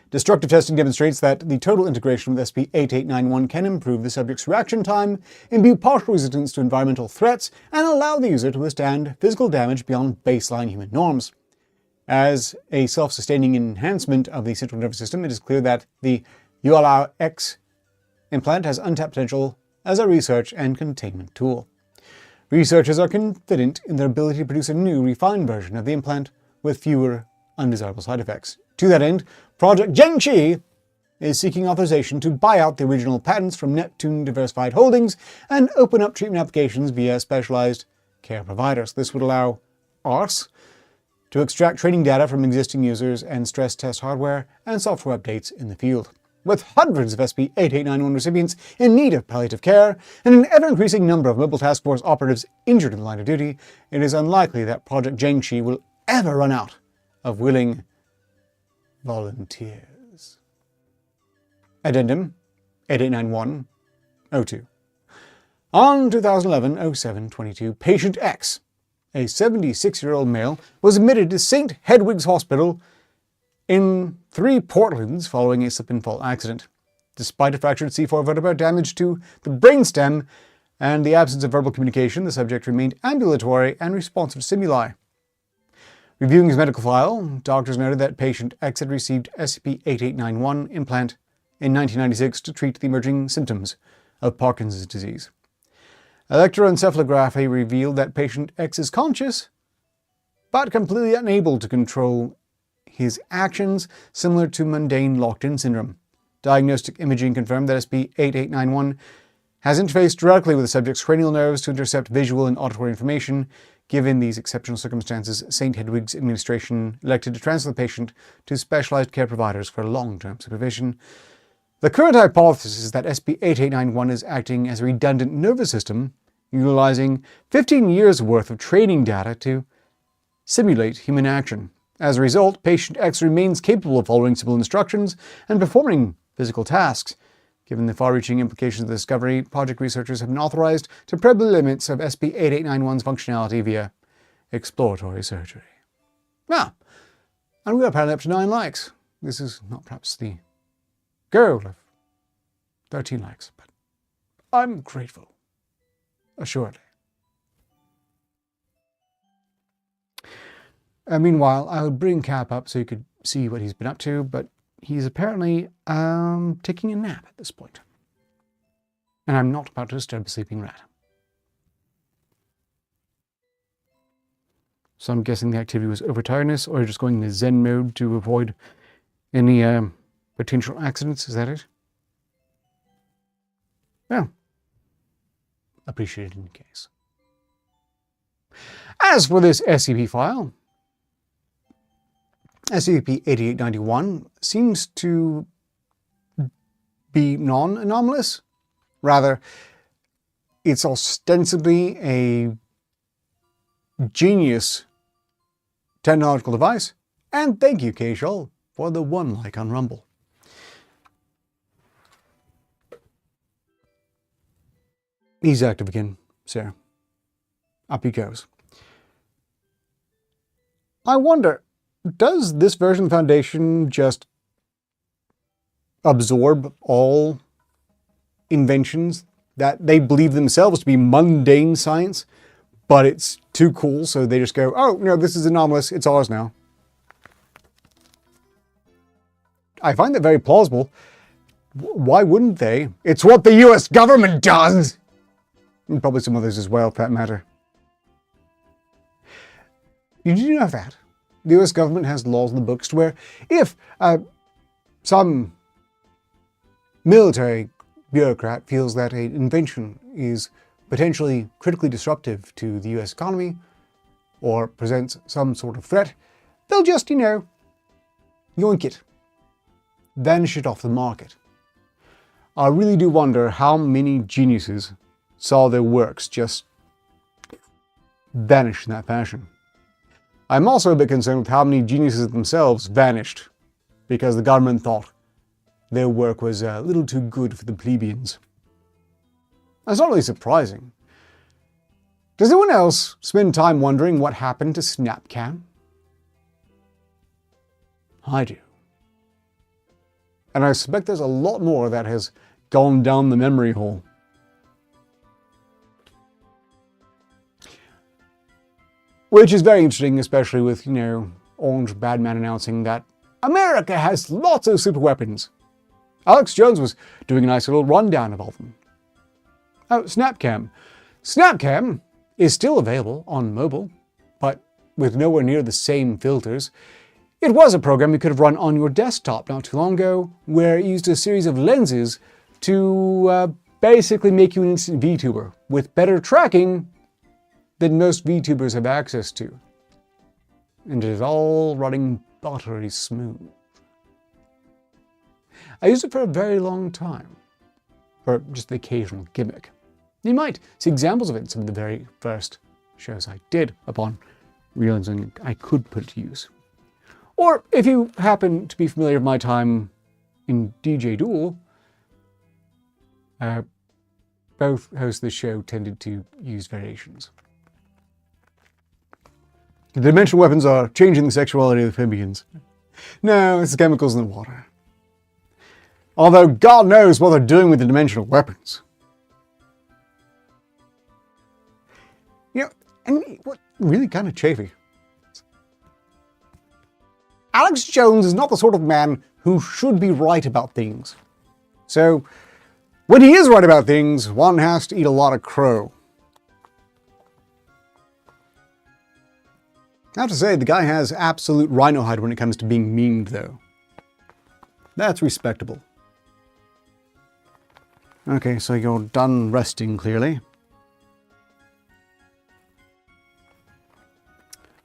Destructive testing demonstrates that the total integration with SCP-8891 can improve the subject's reaction time, imbue partial resistance to environmental threats, and allow the user to withstand physical damage beyond baseline human norms. As a self-sustaining enhancement of the central nervous system, it is clear that the ULR X implant has untapped potential as a research and containment tool. Researchers are confident in their ability to produce a new, refined version of the implant with fewer undesirable side effects. To that end, Project Zhengqi is seeking authorization to buy out the original patents from Neptune Diversified Holdings and open up treatment applications via specialized care providers. This would allow ARS to extract training data from existing users and stress test hardware and software updates in the field. With hundreds of SCP-8891 recipients in need of palliative care and an ever-increasing number of Mobile Task Force operatives injured in the line of duty, it is unlikely that Project Zhengqi will ever run out of willing volunteers. Addendum 8891-02. On 2011-07-22, Patient X, a 76-year-old male, was admitted to St. Hedwig's Hospital in 3 Portlands following a slip-and-fall accident. Despite a fractured C4 vertebra, damage to the brainstem, and the absence of verbal communication, the subject remained ambulatory and responsive to stimuli. Reviewing his medical file, doctors noted that patient X had received SCP-8891 implant in 1996 to treat the emerging symptoms of Parkinson's disease. Electroencephalography revealed that patient X is conscious, but completely unable to control his actions, similar to mundane locked-in syndrome. Diagnostic imaging confirmed that SCP-8891 has interfaced directly with the subject's cranial nerves to intercept visual and auditory information. Given these exceptional circumstances, St. Hedwig's administration elected to transfer the patient to specialized care providers for long-term supervision. The current hypothesis is that SCP-8891 is acting as a redundant nervous system, utilizing 15 years' worth of training data to simulate human action. As a result, patient X remains capable of following simple instructions and performing physical tasks. Given the far-reaching implications of the discovery, project researchers have been authorized to probe the limits of SCP-8891's functionality via exploratory surgery. Ah, and we are apparently up to 9 likes. This is not perhaps the goal of 13 likes, but I'm grateful, assuredly. Meanwhile, I would bring Cap up so you could see what he's been up to, but he's apparently taking a nap at this point. And I'm not about to disturb a sleeping rat. So I'm guessing the activity was overtiredness, or just going into Zen mode to avoid any potential accidents. Is that it? Yeah. Appreciated in case. As for this SCP file, SCP-8891 seems to be non-anomalous. Rather, it's ostensibly a genius technological device. And thank you, K-Shawl, for the 1 like on Rumble. He's active again, so up he goes. I wonder, does this version of the Foundation just absorb all inventions that they believe themselves to be mundane science, but it's too cool, so they just go, oh, no, this is anomalous, it's ours now? I find that very plausible. Why wouldn't they? It's what the US government does! And probably some others as well, for that matter. Did you know that? The US government has laws in the books to where if some military bureaucrat feels that an invention is potentially critically disruptive to the US economy or presents some sort of threat, they'll just, yoink it, vanish it off the market. I really do wonder how many geniuses saw their works just vanish in that fashion. I'm also a bit concerned with how many geniuses themselves vanished because the government thought their work was a little too good for the plebeians. That's not really surprising. Does anyone else spend time wondering what happened to SnapCam? I do. And I suspect there's a lot more that has gone down the memory hole. Which is very interesting, especially with, Orange Badman announcing that America has lots of super weapons. Alex Jones was doing a nice little rundown of all of them. Oh, SnapCam. SnapCam is still available on mobile, but with nowhere near the same filters. It was a program you could have run on your desktop not too long ago, where it used a series of lenses to basically make you an instant VTuber, with better tracking than most VTubers have access to. And it is all running buttery smooth. I used it for a very long time, for just the occasional gimmick. You might see examples of it in some of the very first shows I did upon realizing I could put it to use. Or if you happen to be familiar with my time in DJ Duel, both hosts of the show tended to use variations. The dimensional weapons are changing the sexuality of the amphibians. No, it's the chemicals in the water. Although God knows what they're doing with the dimensional weapons. And what really kind of chafy. Alex Jones is not the sort of man who should be right about things. So, when he is right about things, one has to eat a lot of crow. I have to say, the guy has absolute rhino hide when it comes to being memed, though. That's respectable. Okay, so you're done resting, clearly.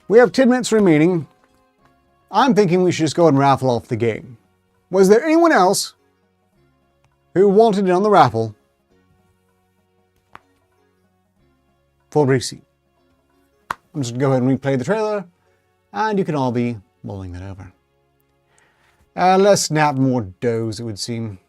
We have 10 minutes remaining. I'm thinking we should just go and raffle off the game. Was there anyone else who wanted it on the raffle for Racy? I'm just going to go ahead and replay the trailer, and you can all be mulling that over. Let's snap more doughs, it would seem.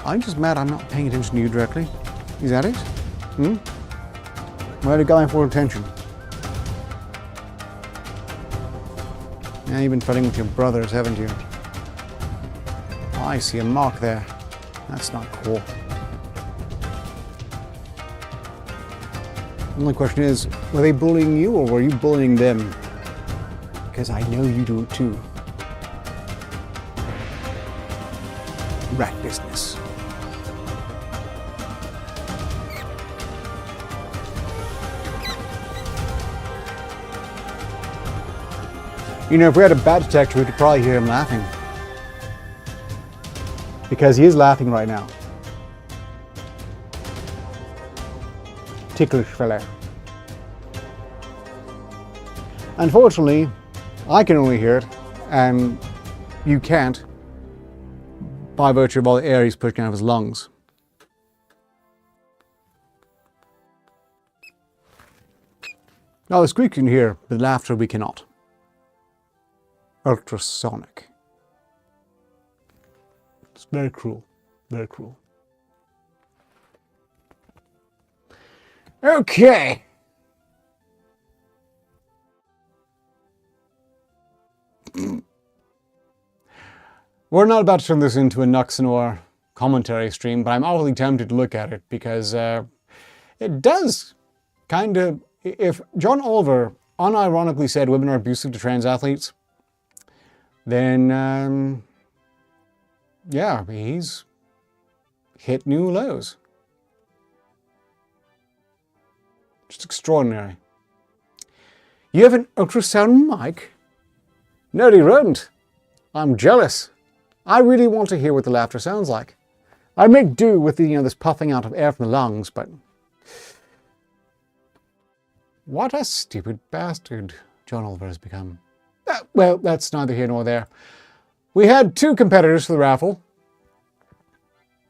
I'm just mad I'm not paying attention to you directly. Is that it? Why are you going for attention? Yeah, you've been fighting with your brothers, haven't you? Oh, I see a mark there. That's not cool. The only question is, were they bullying you or were you bullying them? Because I know you do it too. Rat business. You know, if we had a bat detector, we could probably hear him laughing. Because he is laughing right now. Ticklish fella. Unfortunately, I can only hear it, and you can't, by virtue of all the air he's pushing out of his lungs. Now the squeak can hear, but laughter we cannot. Ultrasonic. It's very cruel. Very cruel. Okay. We're not about to turn this into a Nuxanor commentary stream, but I'm awfully tempted to look at it because it does kind of... If John Oliver unironically said women are abusive to trans athletes, then, yeah, he's hit new lows. Just extraordinary. You have an ultrasound mic? Nerdy rodent. I'm jealous. I really want to hear what the laughter sounds like. I make do with the, this puffing out of air from the lungs, but... What a stupid bastard John Oliver has become. Well, that's neither here nor there. We had two competitors for the raffle.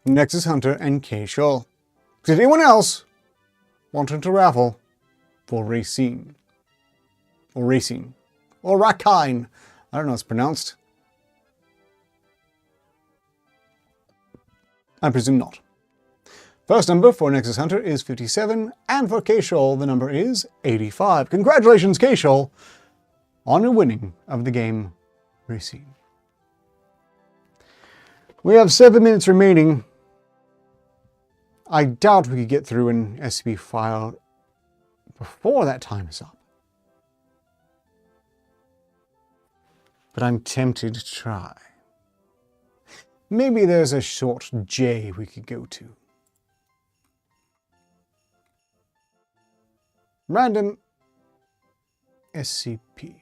Nexus Hunter and K. Scholl. Did anyone else want to raffle for Racine? Or Racine? Or Rakine? I don't know how it's pronounced. I presume not. First number for Nexus Hunter is 57, and for K. Scholl the number is 85. Congratulations, K. Scholl, on your winning of the game Racine. We have 7 minutes remaining. I doubt we could get through an SCP file before that time is up. But I'm tempted to try. Maybe there's a short J we could go to. Random SCP.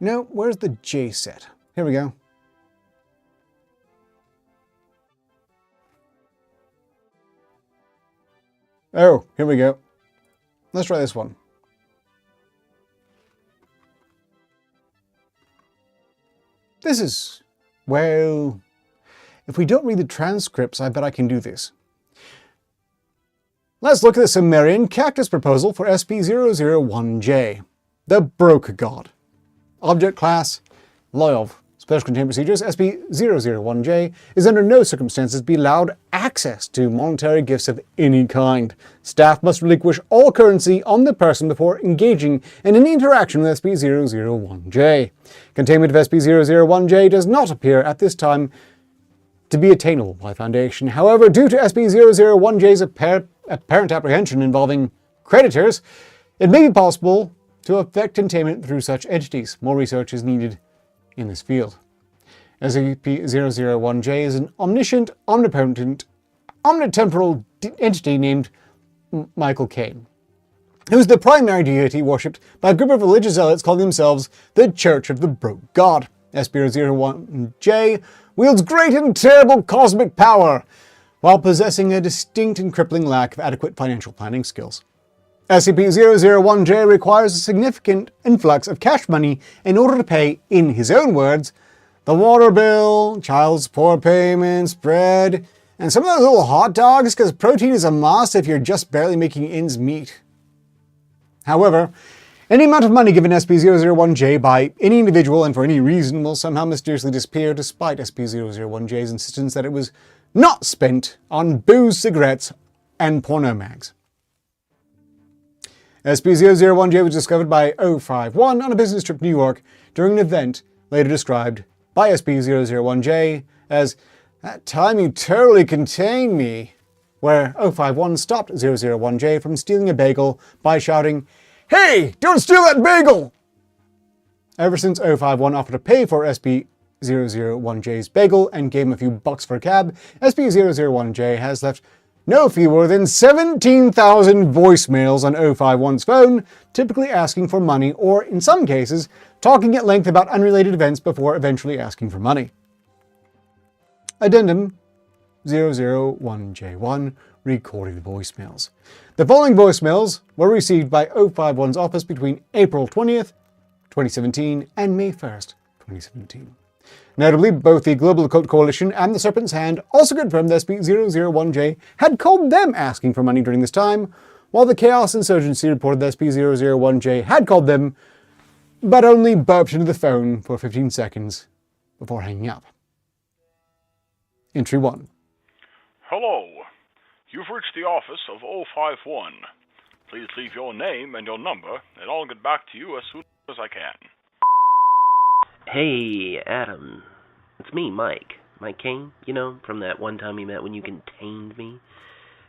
No, where's the J set? Here we go. Oh, here we go. Let's try this one. This is, well, if we don't read the transcripts, I bet I can do this. Let's look at the Sumerian cactus proposal for SP001J, the Broke God. Object class, Loyov. Special Containment Procedures, SCP-001-J is under no circumstances be allowed access to monetary gifts of any kind. Staff must relinquish all currency on the person before engaging in any interaction with SCP-001-J. Containment of SCP-001-J does not appear at this time to be attainable by Foundation. However, due to SCP-001-J's apparent apprehension involving creditors, it may be possible to effect containment through such entities. More research is needed in this field. SCP-001-J is an omniscient, omnipotent, omnitemporal entity named Michael Caine, who is the primary deity worshipped by a group of religious zealots calling themselves the Church of the Broke God. SCP-001-J wields great and terrible cosmic power, while possessing a distinct and crippling lack of adequate financial planning skills. SCP-001-J requires a significant influx of cash money in order to pay, in his own words, the water bill, child support payments, bread, and some of those little hot dogs, because protein is a must if you're just barely making ends meet. However, any amount of money given SCP-001-J by any individual and for any reason will somehow mysteriously disappear, despite SCP-001-J's insistence that it was not spent on booze, cigarettes, and porno mags. SCP-001-J was discovered by 051 on a business trip to New York during an event later described by SCP-001-J as "that time you totally contained me," where 051 stopped 001-J from stealing a bagel by shouting, "Hey, don't steal that bagel!" Ever since 051 offered to pay for SCP-001-J's bagel and gave him a few bucks for a cab, SCP-001-J has left no fewer than 17,000 voicemails on 051's phone, typically asking for money or, in some cases, talking at length about unrelated events before eventually asking for money. Addendum 001J1 recorded voicemails. The following voicemails were received by 051's office between April 20th, 2017 and May 1st, 2017. Notably, both the Global Occult Coalition and the Serpent's Hand also confirmed that SCP-001-J had called them asking for money during this time, while the Chaos Insurgency reported that SCP-001-J had called them, but only burped into the phone for 15 seconds before hanging up. Entry 1. Hello. You've reached the office of 051. Please leave your name and your number, and I'll get back to you as soon as I can. Hey, Adam. It's me, Mike. Mike Caine, you know, from that one time we met when you contained me.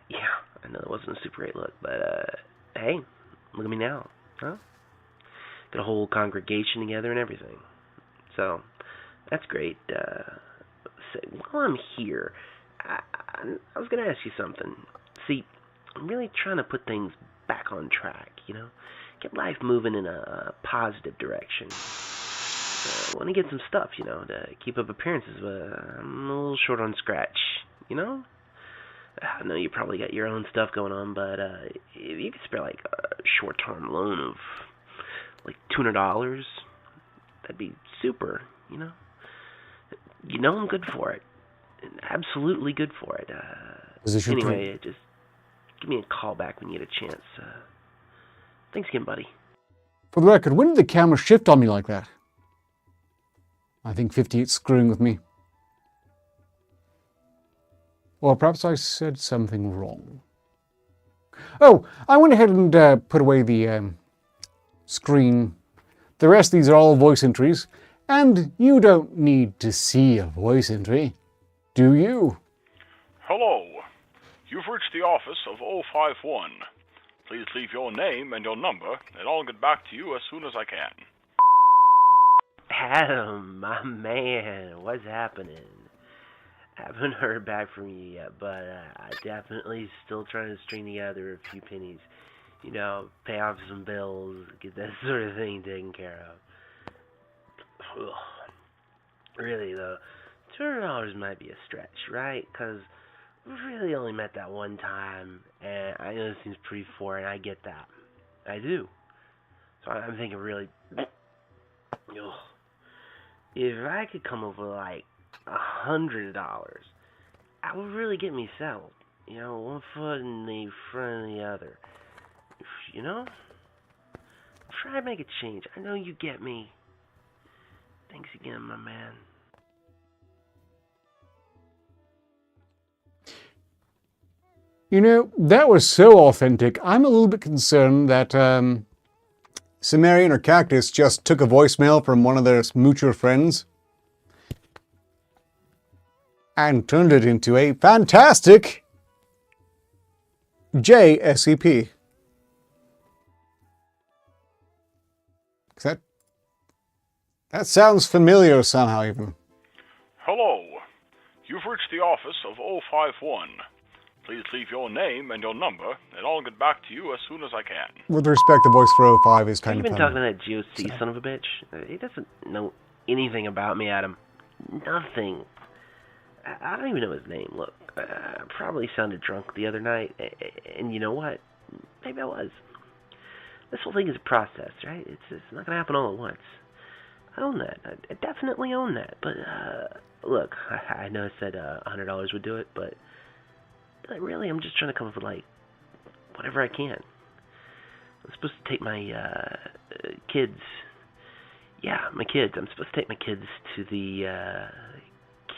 Yeah, I know it wasn't a super great look, but, hey, look at me now, huh? Got a whole congregation together and everything. So, that's great. So, while I'm here, I was going to ask you something. See, I'm really trying to put things back on track, you know? Get life moving in a positive direction. I want to get some stuff, you know, to keep up appearances, but I'm a little short on scratch, you know? I know you probably got your own stuff going on, but if you could spare, like, a short-term loan of, like, $200, that'd be super, you know? You know I'm good for it. Absolutely good for it. Anyway, just give me a call back when you get a chance. Thanks again, buddy. For the record, when did the camera shift on me like that? I think 58's screwing with me. Or perhaps I said something wrong. Oh, I went ahead and put away the screen. The rest of these are all voice entries, and you don't need to see a voice entry, do you? Hello. You've reached the office of 051. Please leave your name and your number, and I'll get back to you as soon as I can. Adam, my man, what's happening? Haven't heard back from you yet, but I definitely still trying to string together a few pennies. You know, pay off some bills, get that sort of thing taken care of. Ugh. Really, though, $200 might be a stretch, right? Because we really only met that one time, and I know it seems pretty foreign. I get that. I do. So I'm thinking really... Ugh. If I could come up with, like, $100, that would really get me settled. You know, one foot in the front of the other. You know? Try to make a change. I know you get me. Thanks again, my man. You know, that was so authentic. I'm a little bit concerned that Cimmerian or Cactus just took a voicemail from one of their mutual friends and turned it into a fantastic SCP. That sounds familiar somehow even. Hello. You've reached the office of 051. Please leave your name and your number, and I'll get back to you as soon as I can. With respect, the voice for 05 is kind Have of you been funny. talking to that GOC son of a bitch? He doesn't know anything about me, Adam. Nothing. I don't even know his name. Look, I probably sounded drunk the other night, and you know what? Maybe I was. This whole thing is a process, right? It's not going to happen all at once. I own that. I definitely own that. But, look, I know I said $100 would do it, but really, I'm just trying to come up with, like, whatever I can. I'm supposed to take my kids. Yeah, my kids. I'm supposed to take my kids to the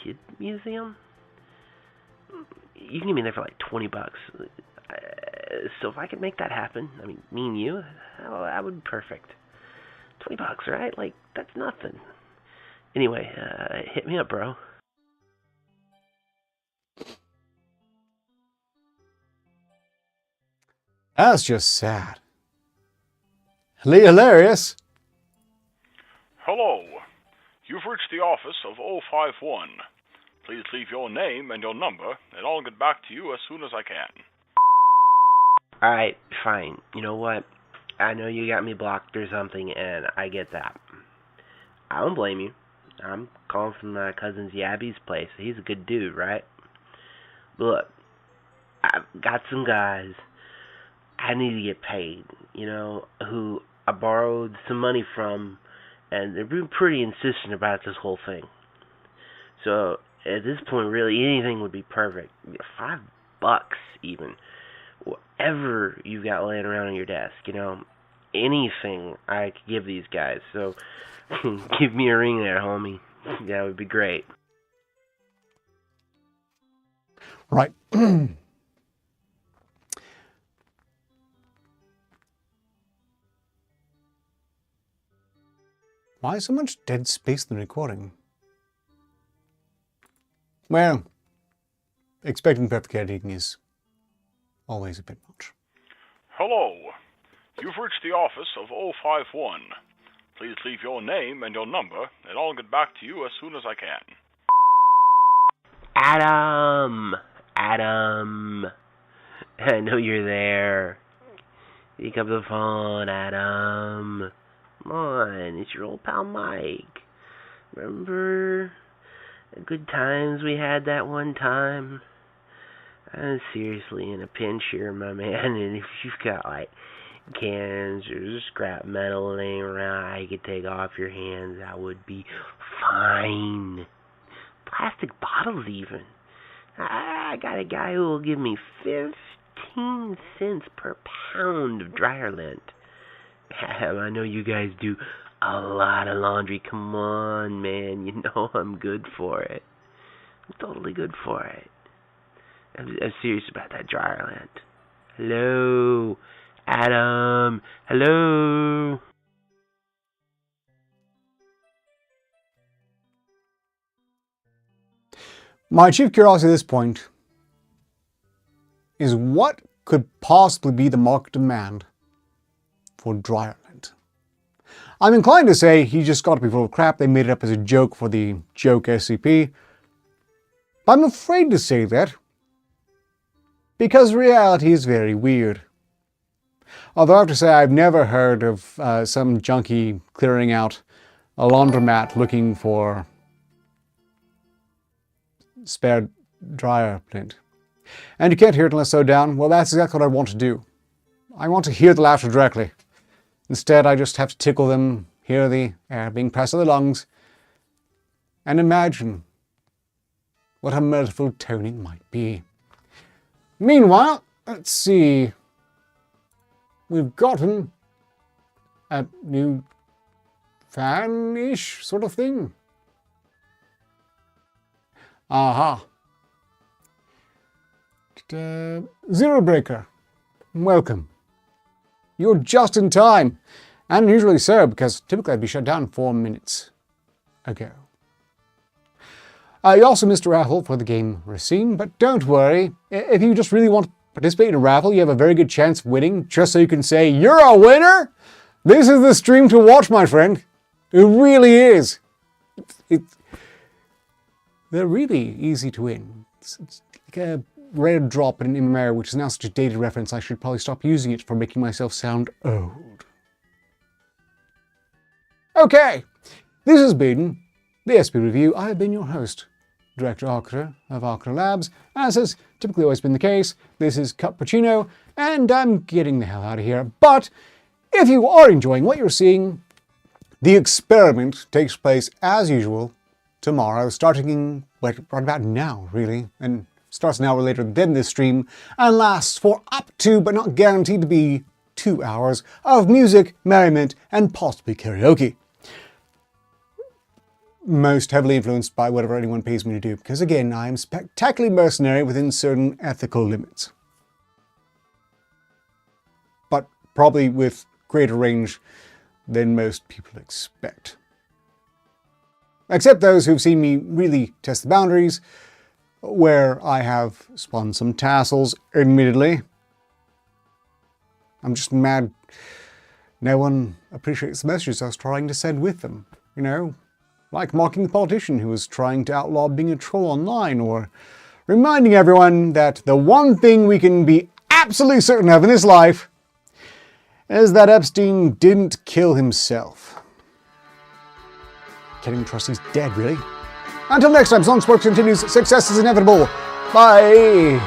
kid museum. You can get me there for like $20. So if I could make that happen, I mean, me and you, that would be perfect. $20, right? Like, that's nothing. Anyway, hit me up, bro. That's just sad. Hilarious. Hello. You've reached the office of 051. Please leave your name and your number, and I'll get back to you as soon as I can. Alright, fine. You know what? I know you got me blocked or something, and I get that. I don't blame you. I'm calling from my cousin Yabby's place. He's a good dude, right? But look, I've got some guys I need to get paid, you know, who I borrowed some money from, and they've been pretty insistent about this whole thing. So, at this point, really, anything would be perfect. $5 even. Whatever you've got laying around on your desk, you know, anything I could give these guys. So, give me a ring there, homie. That would be great. Right. Why so much dead space in the recording? Well, expecting perfect editing is always a bit much. Hello. You've reached the office of 051. Please leave your name and your number, and I'll get back to you as soon as I can. Adam! I know you're there. Pick up the phone, Adam. Come on, it's your old pal Mike. Remember the good times we had that one time? I'm seriously in a pinch here, my man, and if you've got, like, cans or scrap metal laying around I could take off your hands, that would be fine. Plastic bottles, even. I got a guy who will give me 15 cents per pound of dryer lint. I know you guys do a lot of laundry. Come on, man. You know I'm good for it. I'm totally good for it. I'm serious about that dryer lint. Hello? Adam? Hello? My chief curiosity at this point is what could possibly be the market demand for dryer lint. I'm inclined to say he just got to be full of crap. They made it up as a joke for the joke SCP. But I'm afraid to say that because reality is very weird. Although I have to say I've never heard of some junkie clearing out a laundromat looking for spare dryer lint. And you can't hear it unless so down. Well, that's exactly what I want to do. I want to hear the laughter directly. Instead, I just have to tickle them, hear the air being pressed to the lungs, and imagine what a mirthful toning might be. Meanwhile, let's see. We've gotten a new fan-ish sort of thing. Aha. Zero Breaker, welcome. You're just in time, and usually so, because typically I'd be shut down 4 minutes ago. You also missed a raffle for the game Racine, but don't worry. If you just really want to participate in a raffle, you have a very good chance of winning, just so you can say, "You're a winner! This is the stream to watch, my friend." It really is. They're really easy to win. It's like a rare drop in an MMO, which is now such a dated reference, I should probably stop using it for making myself sound old. Okay, this has been the SCP Review. I have been your host, Director Arketer of Arketer Labs. As has typically always been the case, this is Cappuccino, and I'm getting the hell out of here. But if you are enjoying what you're seeing, the experiment takes place as usual tomorrow, starting right about now, really, and starts an hour later than this stream, and lasts for up to, but not guaranteed to be, 2 hours of music, merriment, and possibly karaoke. Most heavily influenced by whatever anyone pays me to do, because again, I am spectacularly mercenary within certain ethical limits. But probably with greater range than most people expect. Except those who've seen me really test the boundaries, where I have spun some tassels, admittedly. I'm just mad no one appreciates the messages I was trying to send with them, you know? Like mocking the politician who was trying to outlaw being a troll online, or reminding everyone that the one thing we can be absolutely certain of in this life is that Epstein didn't kill himself. Can't even trust he's dead, really. Until next time, Song Sports continues. Success is inevitable. Bye!